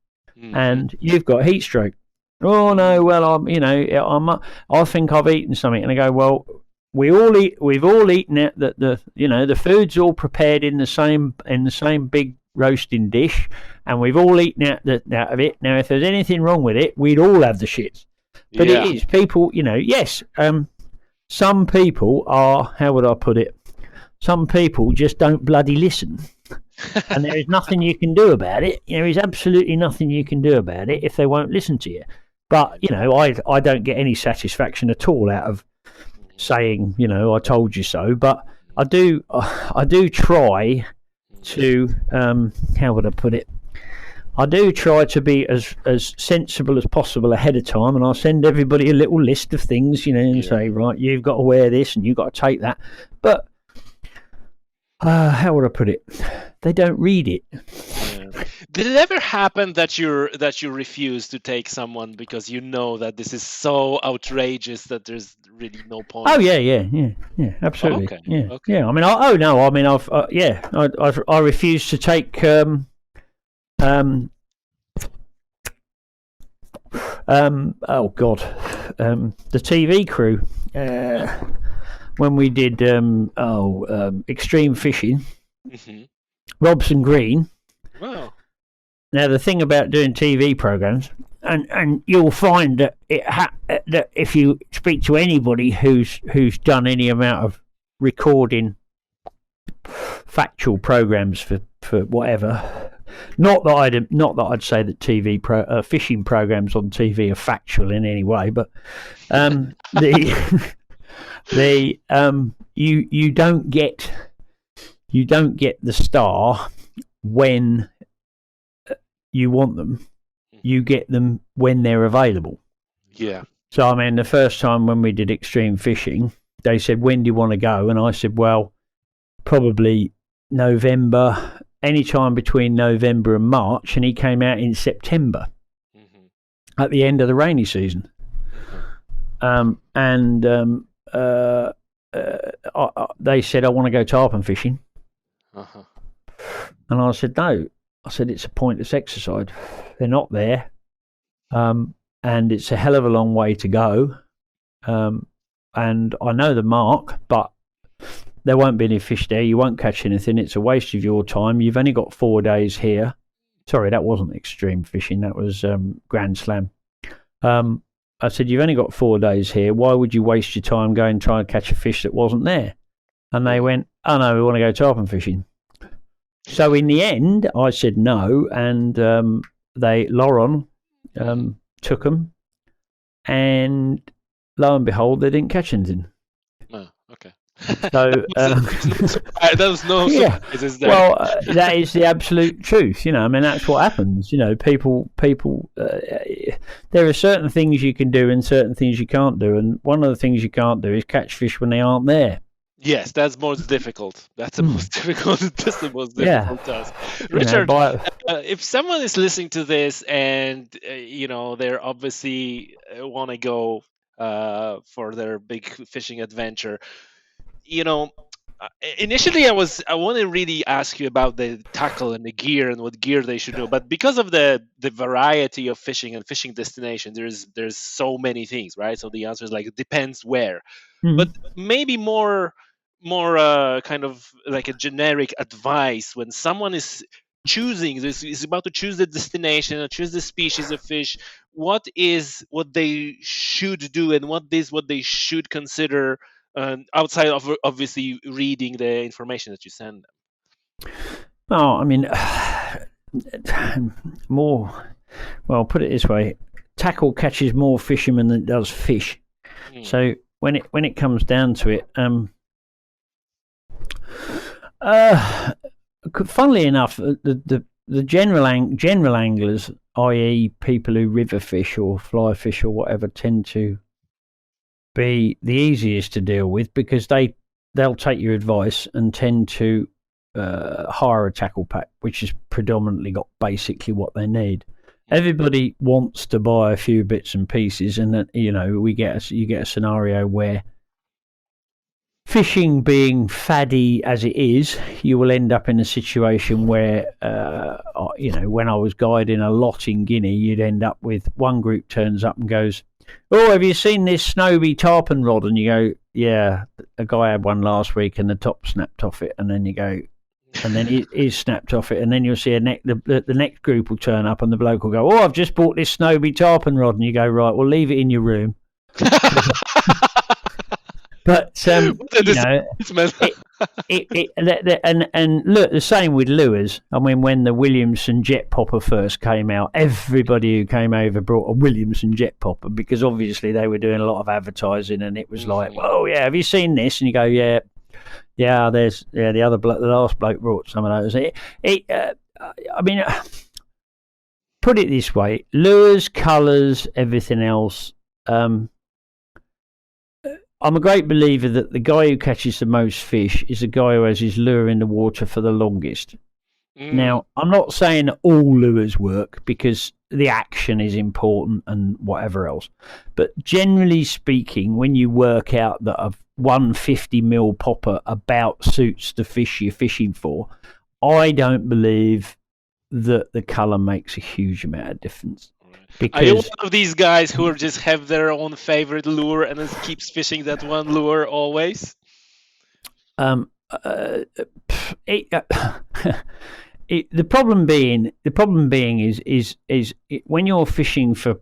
B: and you've got heat stroke. Oh, no, well, I think I've eaten something. And I go, well, we've all eaten it. That the food's all prepared in the same big roasting dish, and we've all eaten out of it. Now, if there's anything wrong with it, we'd all have the shits. But it is people, yes. Some people are, how would I put it? Some people just don't bloody listen, and there is nothing you can do about it. There is absolutely nothing you can do about it if they won't listen to you. But I don't get any satisfaction at all out of saying, I told you so, but I do try to, how would I put it? I do try to be as sensible as possible ahead of time, and I'll send everybody a little list of things, and say, right, you've got to wear this and you've got to take that. But how would I put it? They don't read it.
C: Yeah. Did it ever happen that you refuse to take someone because you know that this is so outrageous that there's really no point?
B: Oh yeah, absolutely.
C: Okay.
B: Yeah,
C: Okay.
B: yeah. I refuse to take the TV crew when we did extreme fishing. Robson Green.
C: Wow.
B: Now the thing about doing TV programs, and you'll find that that if you speak to anybody who's done any amount of recording factual programs for whatever, not that I'd say that fishing programs on TV are factual in any way, but you don't get the star when you want them. You get them when they're available. Yeah. So the first time when we did extreme fishing, they said, "When do you want to go?" And I said, "Well, probably November, any time between November and March." And he came out in September, at the end of the rainy season. They said, "I want to go tarpon fishing." And I said, "No." I said, "It's a pointless exercise. They're not there. And it's a hell of a long way to go. And I know the mark, but there won't be any fish there. You won't catch anything. It's a waste of your time. You've only got 4 days here." Sorry, that wasn't extreme fishing. That was Grand Slam. I said, "You've only got 4 days here. Why would you waste your time going and try and catch a fish that wasn't there?" And they went, oh no, we want to go tarpon fishing. So in the end, I said no, and Lauren took them, and lo and behold, they didn't catch anything.
C: Oh, okay.
B: So
C: that was no surprises there.
B: Well, that is the absolute truth. I mean, that's what happens. People. There are certain things you can do and certain things you can't do, and one of the things you can't do is catch fish when they aren't there.
C: Yes, that's most difficult. That's the most difficult. That's the most difficult task. Richard, if someone is listening to this and they're obviously want to go for their big fishing adventure, initially I want to really ask you about the tackle and the gear and what gear they should do, but because of the variety of fishing and fishing destination, there's so many things, right? So the answer is like it depends where, but maybe more kind of like a generic advice when someone is is about to choose the destination or choose the species of fish. What they should do and what they should consider outside of obviously reading the information that you send them?
B: Oh, I mean, put it this way: tackle catches more fishermen than it does fish. So when it comes down to it, funnily enough, the general anglers, i.e., people who river fish or fly fish or whatever, tend to be the easiest to deal with because they'll take your advice and tend to hire a tackle pack, which has predominantly got basically what they need. Everybody wants to buy a few bits and pieces, and that you get a scenario where, fishing being faddy as it is, you will end up in a situation where, when I was guiding a lot in Guinea, you'd end up with one group turns up and goes, "Oh, have you seen this Snowy tarpon rod?" And you go, "Yeah, a guy had one last week and the top snapped off it." And then you go, and then it is snapped off it. And then you'll see the next group will turn up and the bloke will go, "Oh, I've just bought this Snowy tarpon rod." And you go, "Right, well, leave it in your room." But and look, the same with lures. I mean, when the Williamson jet popper first came out, everybody who came over brought a Williamson jet popper because obviously they were doing a lot of advertising, and it was like, "Oh yeah, have you seen this?" And you go, "Yeah, there's the last bloke brought some of those." I mean, put it this way: lures, colours, everything else. I'm a great believer that the guy who catches the most fish is the guy who has his lure in the water for the longest. Now, I'm not saying that all lures work because the action is important and whatever else. But generally speaking, when you work out that a 150mm popper about suits the fish you're fishing for, I don't believe that the colour makes a huge amount of difference.
C: Are you one of these guys who just have their own favorite lure and just keeps fishing that one lure always?
B: The problem being is when you're fishing for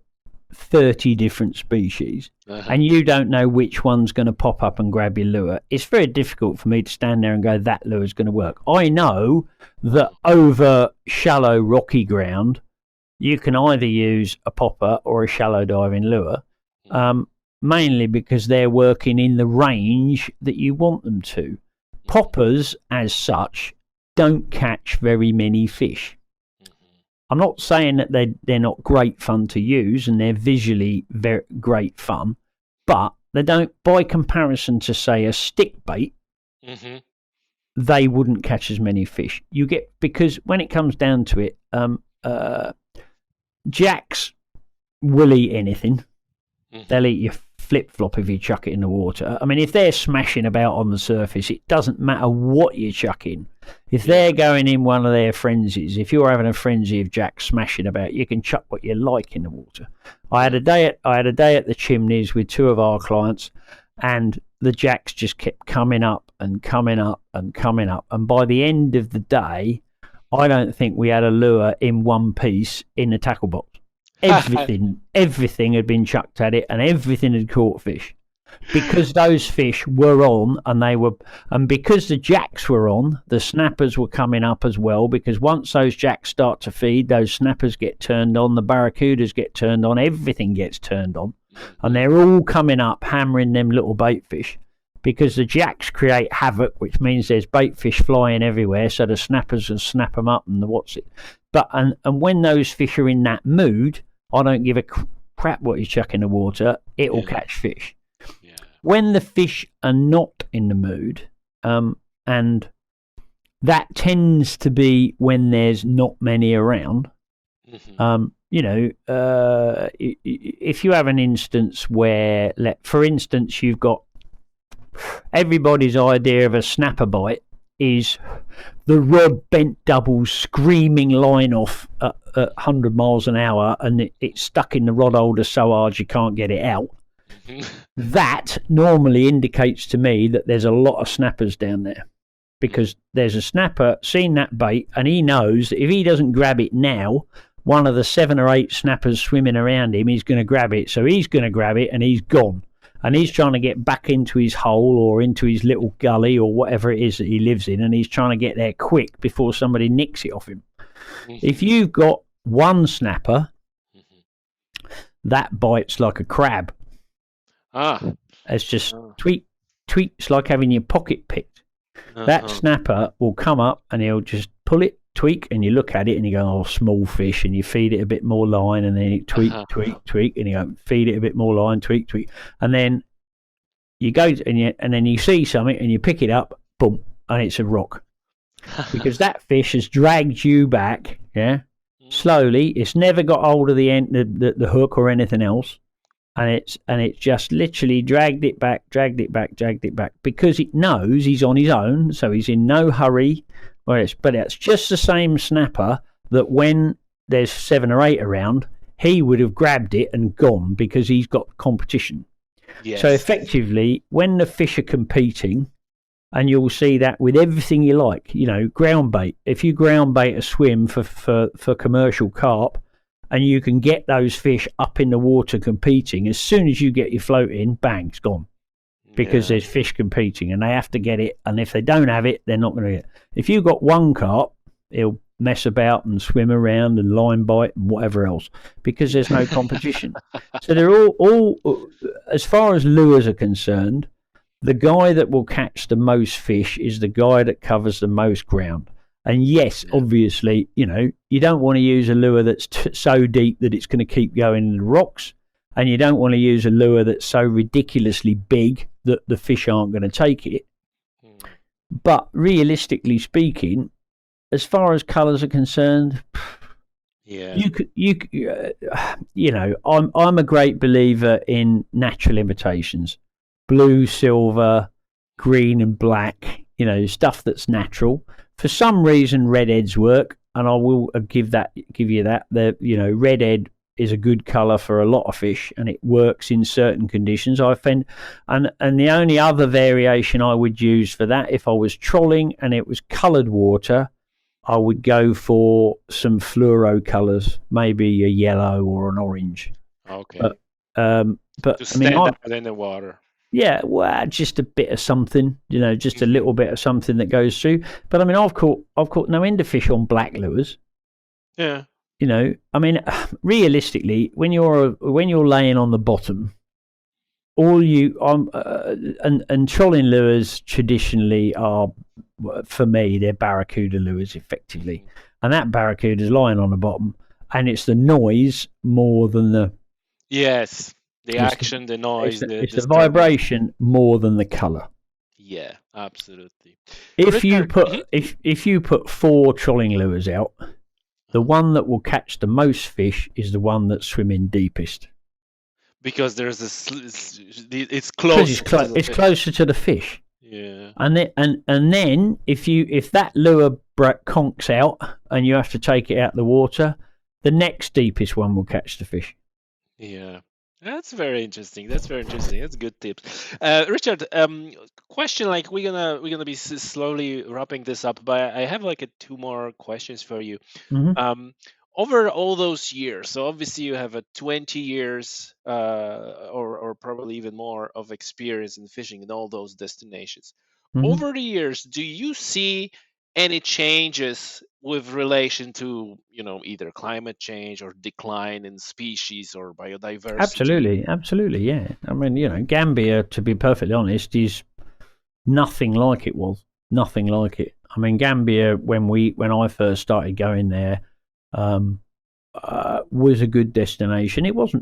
B: 30 different species and you don't know which one's going to pop up and grab your lure, it's very difficult for me to stand there and go, that lure is going to work. I know that over shallow rocky ground, you can either use a popper or a shallow diving lure, mainly because they're working in the range that you want them to. Poppers, as such, don't catch very many fish. I'm not saying that they're not great fun to use and they're visually very great fun, but they don't, by comparison to, say, a stick bait, they wouldn't catch as many fish. Because when it comes down to it, jacks will eat anything. They'll eat your flip-flop if you chuck it in the water. I mean, if they're smashing about on the surface, it doesn't matter what you chuck in. If they're going in one of their frenzies, if you're having a frenzy of jacks smashing about, you can chuck what you like in the water. I had a day at the Chimneys with two of our clients, and the jacks just kept coming up and coming up and coming up. And by the end of the day, I don't think we had a lure in one piece in the tackle box. Everything had been chucked at it, and everything had caught fish. because those fish were on, and because the jacks were on, the snappers were coming up as well, because once those jacks start to feed, those snappers get turned on, the barracudas get turned on, everything gets turned on, and they're all coming up hammering them little bait fish, because the jacks create havoc, which means there's bait fish flying everywhere, so the snappers will snap them up and the what's it. But and when those fish are in that mood, I don't give a crap what you chuck in the water, it'll catch fish.
C: Yeah.
B: When the fish are not in the mood, and that tends to be when there's not many around, if you have an instance where, for instance, you've got everybody's idea of a snapper bite is the rod bent double, screaming line off at 100 miles an hour, and it's stuck in the rod holder so hard you can't get it out. That normally indicates to me that there's a lot of snappers down there, because there's a snapper seen that bait, and he knows that if he doesn't grab it now, one of the 7 or 8 snappers swimming around him is going to grab it. So he's going to grab it and he's gone. And he's trying to get back into his hole or into his little gully or whatever it is that he lives in, and he's trying to get there quick before somebody nicks it off him. If you've got one snapper, that bites like a crab. It's just tweak. It's like having your pocket picked. That snapper will come up and he'll just pull it, tweak, and you look at it and you go, oh, small fish, and you feed it a bit more line, and then you tweak, and you go, feed it a bit more line, tweak, and then you go and then you see something and you pick it up, boom, and it's a rock, because that fish has dragged you back, slowly. It's never got hold of the end, the hook or anything else, and it's just literally dragged it back, because it knows he's on his own, so he's in no hurry. But it's just the same snapper that when there's 7 or 8 around, he would have grabbed it and gone, because he's got competition. Yes. So effectively, when the fish are competing, and you'll see that with everything you like, ground bait. If you ground bait a swim for commercial carp, and you can get those fish up in the water competing, as soon as you get your float in, bang, it's gone. Because there's fish competing and they have to get it, and if they don't have it, they're not going to get it. If you've got one carp, he'll mess about and swim around and line bite and whatever else, because there's no competition. So they're all, as far as lures are concerned, the guy that will catch the most fish is the guy that covers the most ground. And yes, obviously, you don't want to use a lure that's so deep that it's going to keep going in the rocks. And you don't want to use a lure that's so ridiculously big that the fish aren't going to take it. But realistically speaking, as far as colours are concerned, I'm a great believer in natural imitations. Blue, silver, green and black, stuff that's natural. For some reason, redheads work, and I will give you that. Redhead is a good colour for a lot of fish, and it works in certain conditions, I find. And the only other variation I would use for that, if I was trolling and it was coloured water, I would go for some fluoro colours, maybe a yellow or an orange.
C: Okay.
B: But
C: to stand out in the water.
B: Yeah, well, just a bit of something, just a little bit of something that goes through. But I mean, I've caught no end of fish on black lures.
C: Yeah.
B: Realistically, when you're laying on the bottom, and trolling lures traditionally are, for me, they're barracuda lures effectively, and that barracuda's lying on the bottom, and it's the noise more than the action, the noise, it's the vibration more than the colour.
C: Yeah, absolutely.
B: If you put 4 trolling lures out, the one that will catch the most fish is the one that's swimming deepest.
C: Because there's it's close.
B: It's closer to the fish.
C: Yeah.
B: And then if that lure conks out and you have to take it out of the water, the next deepest one will catch the fish.
C: Yeah. That's very interesting. That's good tips. Richard, question, like we're gonna be slowly wrapping this up, but I have 2 more questions for you.
B: Mm-hmm.
C: over all those years, so obviously you have a 20 years or probably even more of experience in fishing in all those destinations.
B: Hmm.
C: Over the years, do you see any changes with relation to, either climate change or decline in species or biodiversity?
B: Absolutely, yeah. I mean, Gambia, to be perfectly honest, is nothing like it was. Nothing like it. I mean, Gambia, when I first started going there, um, was a good destination. It was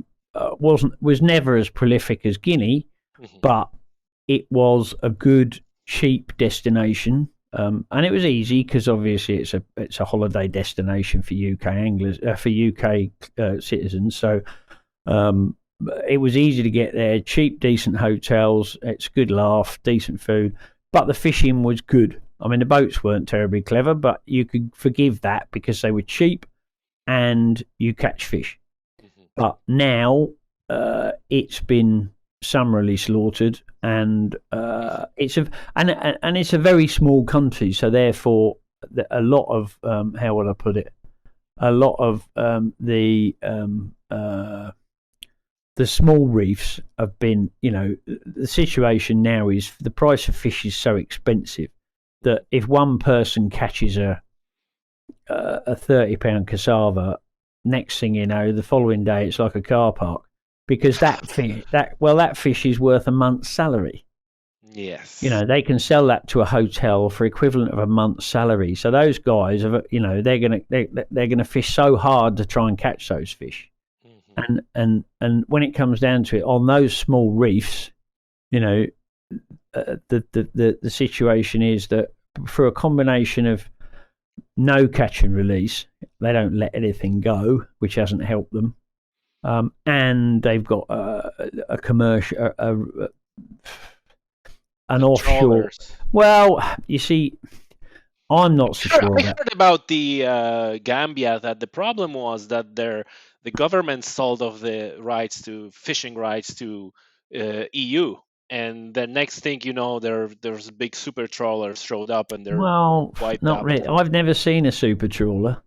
B: never as prolific as Guinea,
C: Mhm.
B: but it was a good, cheap destination. And it was easy because obviously it's a holiday destination for UK anglers, for UK citizens. So um, it was easy to get there, cheap, decent hotels. It's a good laugh, decent food, but the fishing was good. I mean, the boats weren't terribly clever, but you could forgive that because they were cheap and you catch fish.
C: Mhm.
B: But now it's been summarily slaughtered, and it's a very small country, so therefore a lot of how would I put it? A lot of the small reefs have been, the situation now is the price of fish is so expensive that if one person catches a £30 cassava, next thing you know, the following day it's like a car park because that fish is worth a month's salary.
C: Yes.
B: They can sell that to a hotel for equivalent of a month's salary. So those guys are, they're gonna fish so hard to try and catch those fish.
C: Mhm.
B: And when it comes down to it, on those small reefs, the situation is that for a combination of no catch and release, they don't let anything go, which hasn't helped them. And they've got a commercial, an offshore.
C: Trawlers.
B: Well, you see, I'm not so sure
C: I
B: about.
C: heard about the Gambia that the problem was that the government sold off the fishing rights to EU, and the next thing you know, there's big super trawlers showed up and they're
B: Well,
C: wiped
B: not
C: out.
B: really. I've never seen a super trawler.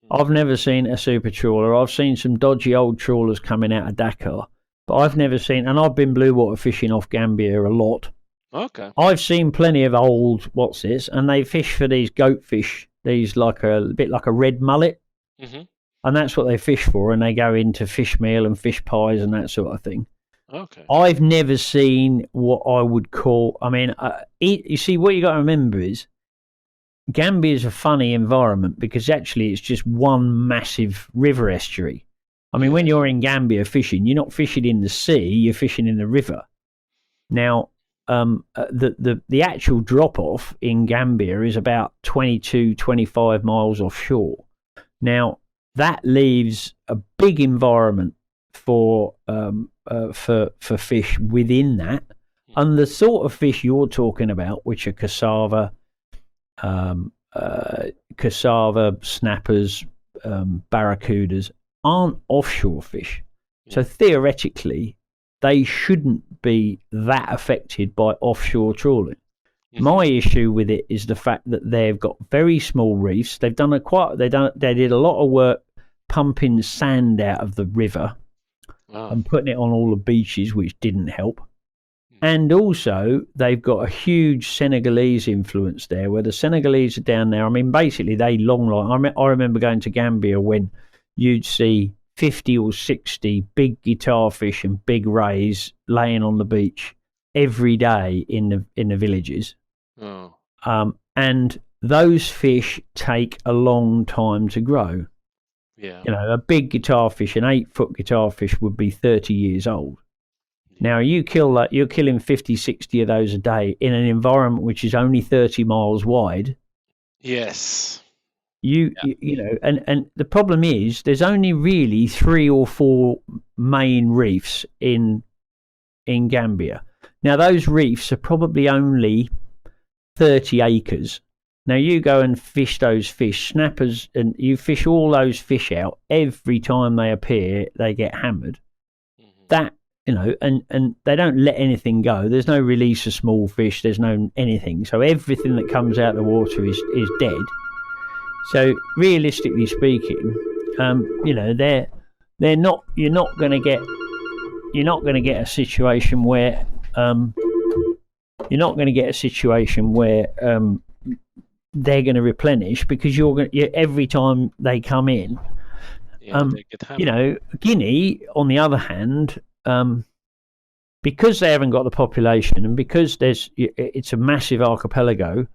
B: I've
C: Mhm.
B: never seen a super trawler. I've seen some dodgy old trawlers coming out of Dakar, but I've never seen. And I've been blue water fishing off Gambia a lot.
C: Okay.
B: I've seen plenty of old what's this, and they fish for these goat fish. These like a bit like a red mullet,
C: Hmm.
B: and that's what they fish for. And they go into fish meal and fish pies and that sort of thing.
C: Okay.
B: I've never seen what I would call. I mean, you see, what you got to remember is Gambia is a funny environment because actually it's just one massive river estuary. I mean, when
C: Yeah.
B: you're in Gambia fishing, you're not fishing in the sea; you're fishing in the river. Now, the actual drop off in Gambia is about 22-25 miles offshore. Now, that leaves a big environment for fish within that, and the sort of fish you're talking about, which are um, cassava, snappers, barracudas, aren't offshore fish. So theoretically, they shouldn't be that affected by offshore trawling.
C: Mhm.
B: My issue with it is the fact that they've got very small reefs. They did a lot of work pumping sand out of the river
C: Oh.
B: and putting it on all the beaches, which didn't help. And also, they've got a huge Senegalese influence there, where the Senegalese are down there. I mean, basically, they I remember going to Gambia when you'd see 50 or 60 big guitar fish and big rays laying on the beach every day in the villages.
C: Oh.
B: And those fish take a long time to grow.
C: Yeah.
B: A big guitar fish, an 8-foot guitar fish, would be 30 years old. Now, you're killing 50, 60 of those a day in an environment which is only 30 miles wide.
C: Yes.
B: And the problem is there's only really 3 or 4 main reefs in Gambia. Now, those reefs are probably only 30 acres. Now, you go and fish those fish, snappers, and you fish all those fish out. Every time they appear, they get hammered.
C: Mhm.
B: That, and they don't let anything go. There's no release of small fish. There's no anything. So everything that comes out of the water is dead. So realistically speaking, they're not. You're not going to get a situation where they're going to replenish, because every time they come in.
C: They get hammered.
B: Guinea, on the other hand, because they haven't got the population, and because it's a massive archipelago,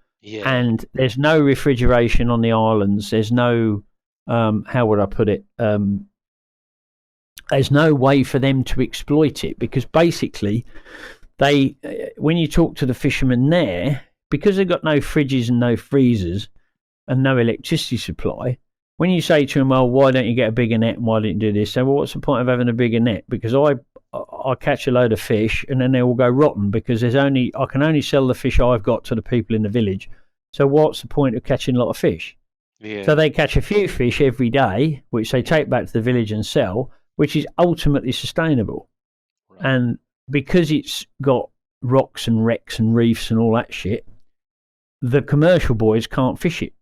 B: and there's no refrigeration on the islands, there's no how would I put it? There's no way for them to exploit it, because basically when you talk to the fishermen there, because they've got no fridges and no freezers and no electricity supply, when you say to them, well, why don't you get a bigger net and why don't you do this? Say, well, what's the point of having a bigger net? Because I catch a load of fish and then they all go rotten, because I can only sell the fish I've got to the people in the village. So what's the point of catching a lot of fish?
C: Yeah.
B: So they catch a few fish every day, which they take back to the village and sell, which is ultimately sustainable.
C: Right.
B: And because it's got rocks and wrecks and reefs and all that shit, the commercial boys can't fish it.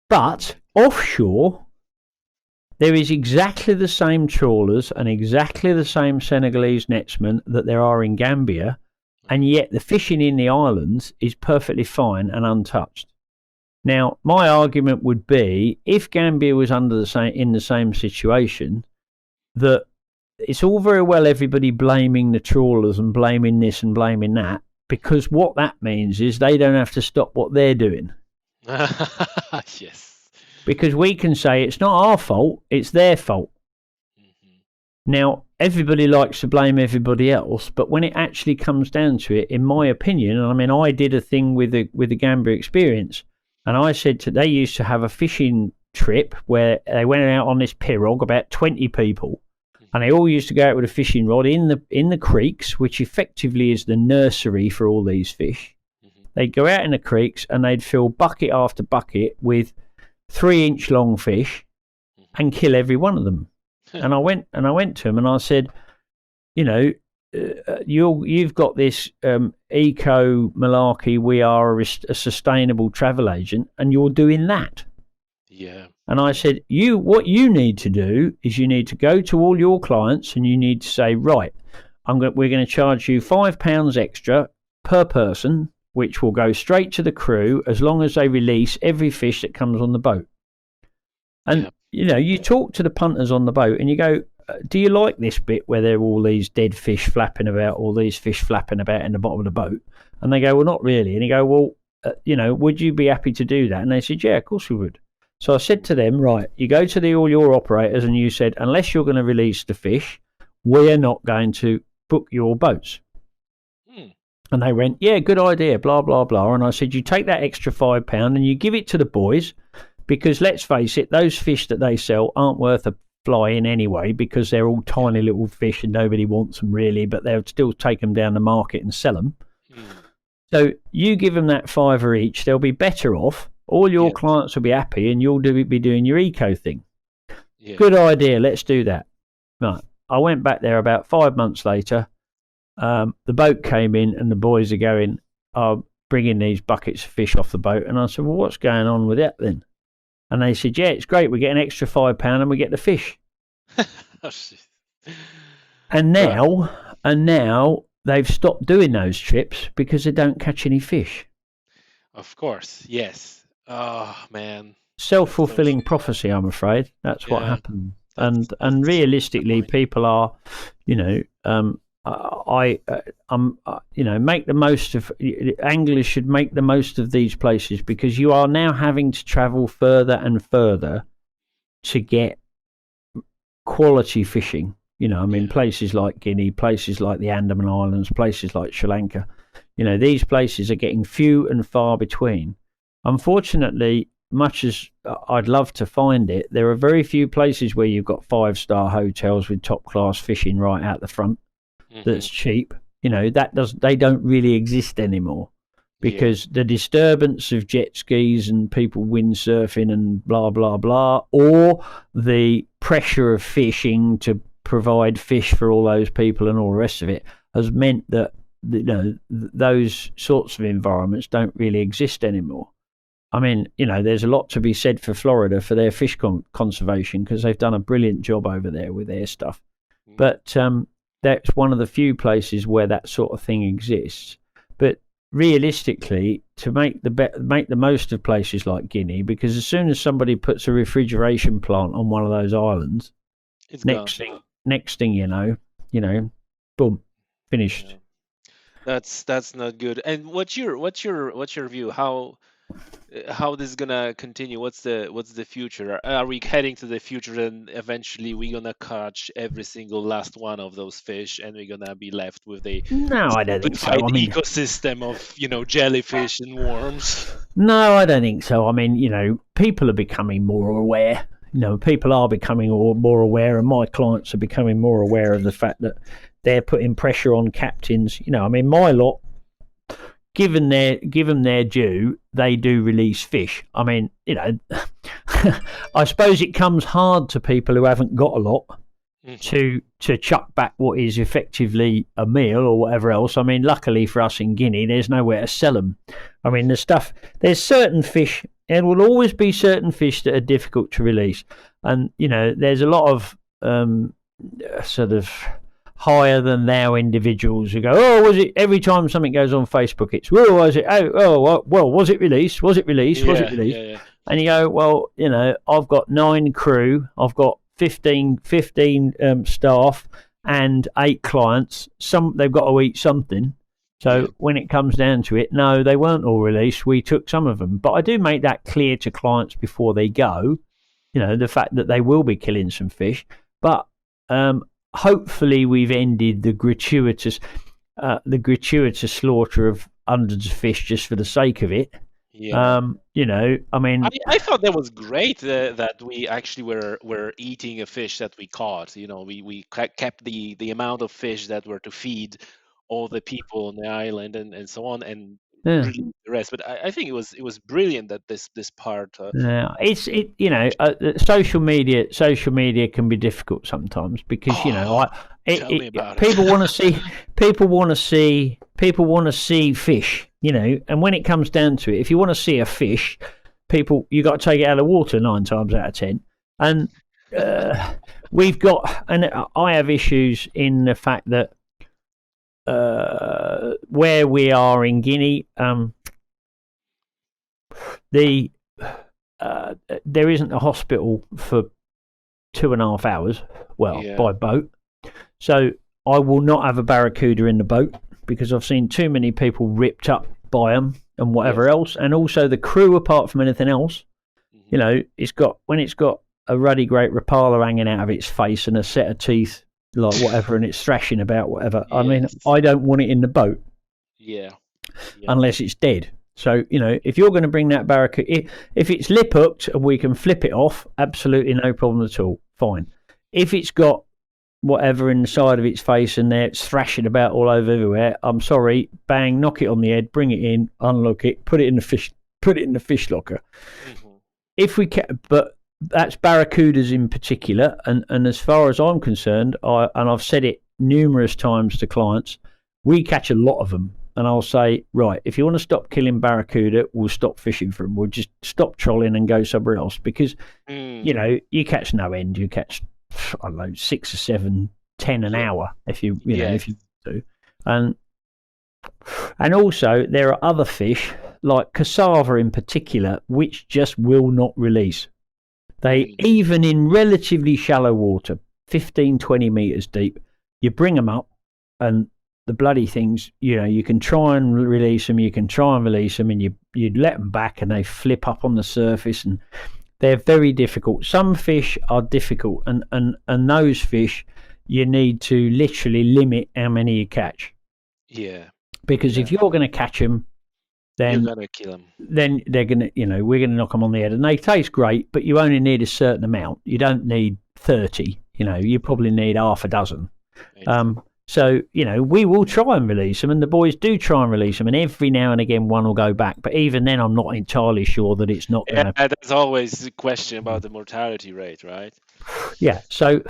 B: But offshore, there is exactly the same trawlers and exactly the same Senegalese netsmen that there are in Gambia, and yet the fishing in the islands is perfectly fine and untouched. Now, my argument would be, if Gambia was in the same situation, that it's all very well everybody blaming the trawlers and blaming this and blaming that, because what that means is they don't have to stop what they're doing.
C: Yes.
B: Because we can say it's not our fault, it's their fault. Now, everybody likes to blame everybody else, but when it actually comes down to it, in my opinion, and I mean, I did a thing with the Gambia experience, and I said they used to have a fishing trip where they went out on this pirogue, about 20 people, and they all used to go out with a fishing rod in the creeks, which effectively is the nursery for all these fish. They'd go out in the creeks and they'd fill bucket after bucket with 3-inch long fish and kill every one of them. And I went to them and I said, you've got this eco malarkey. We are a sustainable travel agent, and you're doing that.
C: Yeah.
B: And I said, what you need to do is you need to go to all your clients and you need to say, right, we're going to charge you £5 extra per person, which will go straight to the crew as long as they release every fish that comes on the boat. And, you talk to the punters on the boat and you go, do you like this bit where there are all these dead fish flapping about, all these fish flapping about in the bottom of the boat? And they go, well, not really. And you go, well, would you be happy to do that? And they said, yeah, of course we would. So I said to them, right, you go to all your operators and you said, unless you're going to release the fish, we're not going to book your boats. And they went, yeah, good idea, blah, blah, blah. And I said, you take that extra £5 and you give it to the boys, because let's face it, those fish that they sell aren't worth a fly in anyway, because they're all tiny little fish and nobody wants them really, but they'll still take them down the market and sell them. So you give them that £5 each, they'll be better off. All your clients will be happy and you'll be doing your eco thing. Yeah. Good idea, let's do that. Right. I went back there about 5 months later. The boat came in and the boys are going, bringing these buckets of fish off the boat. And I said, well, what's going on with that then? And they said, yeah, it's great. We get an extra £5 and we get the fish. And now they've stopped doing those trips because they don't catch any fish.
C: Of course, yes. Oh, man.
B: Self-fulfilling prophecy, I'm afraid. That's what happened. And realistically, people are, make the most of, anglers should make the most of these places, because you are now having to travel further and further to get quality fishing. Places like Guinea, places like the Andaman Islands, places like Sri Lanka. These places are getting few and far between. Unfortunately, much as I'd love to find it, there are very few places where you've got 5-star hotels with top-class fishing right out the front. That's cheap. They don't really exist anymore, because the disturbance of jet skis and people windsurfing and blah blah blah, or the pressure of fishing to provide fish for all those people and all the rest of it, has meant that those sorts of environments don't really exist anymore. I mean, there's a lot to be said for Florida for their fish conservation, because they've done a brilliant job over there with their stuff. But that's one of the few places where that sort of thing exists. But realistically, to make the most of places like Guinea, because as soon as somebody puts a refrigeration plant on one of those islands,
C: It's
B: next thing you know, boom, finished.
C: Yeah. That's not good. And what's your view? How this is gonna continue? What's the future? Are we heading to the future and eventually we're gonna catch every single last one of those fish and we're gonna be left with a
B: No, I don't think so.
C: simplified ecosystem of jellyfish and worms?
B: No, I don't think so. I mean, people are becoming more aware. People are becoming more aware, and my clients are becoming more aware of the fact that they're putting pressure on captains. I mean, my lot, given their due, they do release fish. I mean, I suppose it comes hard to people who haven't got a lot to chuck back what is effectively a meal or whatever else. I mean, luckily for us in Guinea, there's nowhere to sell them. I mean, there's certain fish. There will always be certain fish that are difficult to release, and there's a lot of sort of higher than thou individuals who go, was it, every time something goes on Facebook, it's, was it, was it released? Was it released? Was it released?
C: Yeah.
B: And you go, well, I've got 9 crew, I've got 15 staff and 8 clients. They've got to eat something. So when it comes down to it, no, they weren't all released. We took some of them. But I do make that clear to clients before they go, the fact that they will be killing some fish. But hopefully we've ended the gratuitous slaughter of hundreds of fish just for the sake of it.
C: Yeah.
B: I mean,
C: I thought that was great that we actually were eating a fish that we caught. We kept the amount of fish that were to feed all the people on the island and so on, and release the rest. But I think it was brilliant that this part.
B: Social media can be difficult sometimes because people want to see fish. And when it comes down to it, if you want to see a fish, you got to take it out of the water 9 times out of 10. And I have issues in the fact that where we are in Guinea, there isn't a hospital for 2.5 hours. By boat. So I will not have a barracuda in the boat because I've seen too many people ripped up by them and whatever else. And also the crew, apart from anything else, it's got a ruddy great rapala hanging out of its face and a set of teeth, like whatever, and it's thrashing about whatever. I mean, I don't want it in the boat. Unless it's dead. So, if you're going to bring that barracuda, if it's lip hooked and we can flip it off, absolutely no problem at all. Fine. If it's got whatever inside of its face and it's thrashing about all over everywhere, I'm sorry, bang, knock it on the head, bring it in, unlock it, put it in the fish locker. If we can, but that's barracudas in particular, and as far as I'm concerned, I've said it numerous times to clients, we catch a lot of them, and I'll say, right, if you want to stop killing barracuda, we'll stop fishing for them. We'll just stop trolling and go somewhere else because you catch no end. You catch, I don't know, 6 or 7, 10 an hour if you do, and also there are other fish like cassava in particular which just will not release. They, even in relatively shallow water, 15, 20 meters deep, you bring them up and the bloody things, you can try and release them, and you let them back and they flip up on the surface and they're very difficult. Some fish are difficult and those fish you need to literally limit how many you catch. Because if you're going to catch them, then
C: you gotta kill them.
B: Then they're gonna, we're gonna knock them on the head, and they taste great, but you only need a certain amount. You don't need 30. You probably need half a dozen. So we will try and release them, and the boys do try and release them, and every now and again one will go back. But even then, I'm not entirely sure that it's not.
C: There's always the question about the mortality rate, right?
B: Yeah. So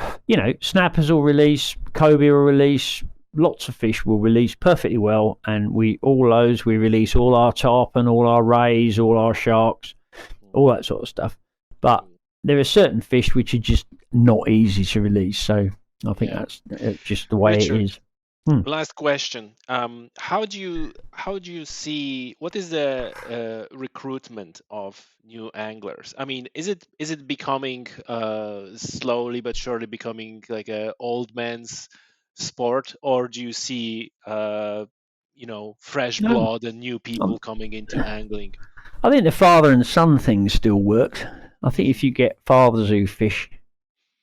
B: snappers will release, cobia will release, lots of fish will release perfectly well, and we release all our tarpon, all our rays, all our sharks, all that sort of stuff. But there are certain fish which are just not easy to release. So I think that's just the way
C: Richard,
B: it is.
C: Last question. How do you see, what is the recruitment of new anglers? I mean, is it becoming slowly but surely becoming like a old man's sport, or do you see fresh blood and new people coming into angling?
B: I think the father and son thing still works. I think if you get fathers who fish,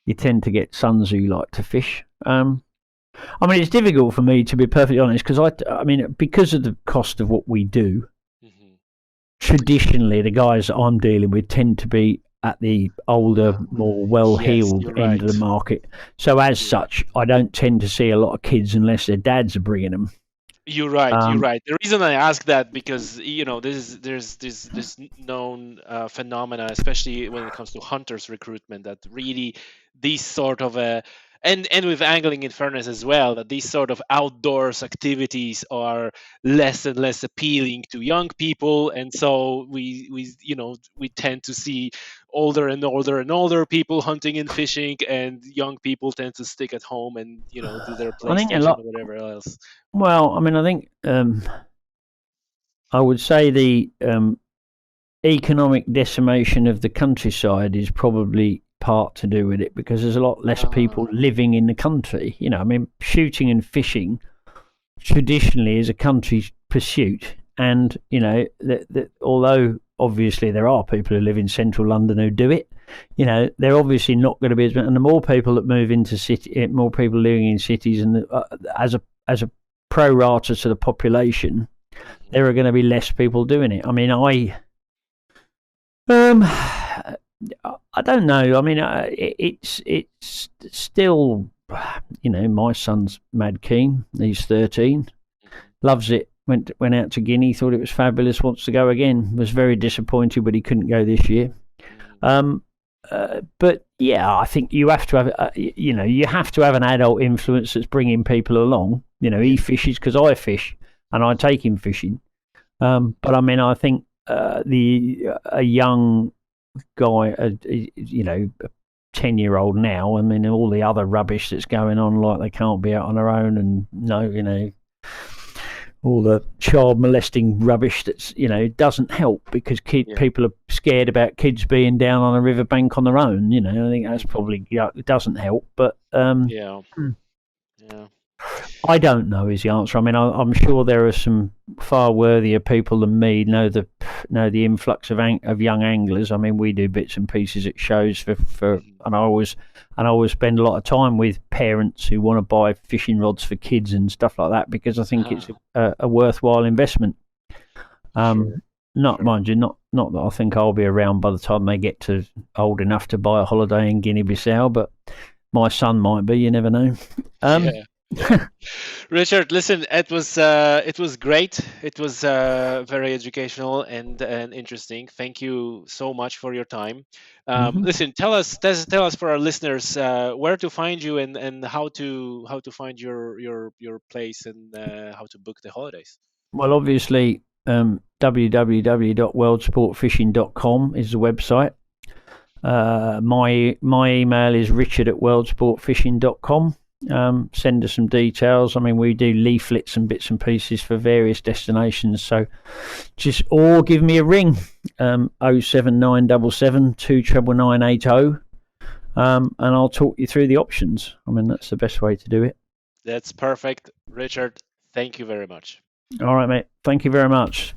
B: you tend to get sons who like to fish. I mean, it's difficult for me, to be perfectly honest, because because of the cost of what we do, traditionally the guys that I'm dealing with tend to be at the older, more well-heeled end of the market. So as such, I don't tend to see a lot of kids unless their dads are bringing them.
C: You're right. The reason I ask that, because there's this known phenomena, especially when it comes to hunters recruitment, that really these sort of and with angling in fairness as well, that these sort of outdoors activities are less and less appealing to young people, and so we tend to see older and older people hunting and fishing, and young people tend to stick at home and do their PlayStation or whatever else.
B: Well, I mean, I think I would say the economic decimation of the countryside is probably part to do with it, because there's a lot less people living in the country. I mean, shooting and fishing traditionally is a country pursuit, and although obviously there are people who live in central London who do it, they're obviously not going to be as many. And the more people that move into city, more people living in cities, and as a pro rata to the population, there are going to be less people doing it. I mean, I don't know. I mean, it's still, my son's mad keen. He's 13, loves it. Went out to Guinea, thought it was fabulous. Wants to go again. Was very disappointed, but he couldn't go this year. But yeah, I think you have to have, you have to have an adult influence that's bringing people along. He fishes because I fish, and I take him fishing. But I mean, I think a young guy, a 10-year-old now, I mean, all the other rubbish that's going on, like they can't be out on their own, and all the child molesting rubbish that's doesn't help, because people are scared about kids being down on a riverbank on their own. I think that's probably it doesn't help, but I don't know is the answer. I mean, I'm sure there are some far worthier people than me know the influx of young anglers. I mean, we do bits and pieces at shows for and I always spend a lot of time with parents who want to buy fishing rods for kids and stuff like that, because I think it's a worthwhile investment. Not mind you, not that I think I'll be around by the time they get to old enough to buy a holiday in Guinea Bissau, but my son might be. You never know.
C: Richard, listen, it was great. It was very educational and interesting. Thank you so much for your time. Listen, tell us for our listeners where to find you, and how to find your place, and how to book the holidays.
B: Well, obviously, www.worldsportfishing.com is the website. My email is richard@worldsportfishing.com. Send us some details. I mean, we do leaflets and bits and pieces for various destinations, so or give me a ring, 07977 29980, and I'll talk you through the options. I mean, that's the best way to do it.
C: That's perfect. Richard, thank you very much.
B: All right, mate. Thank you very much.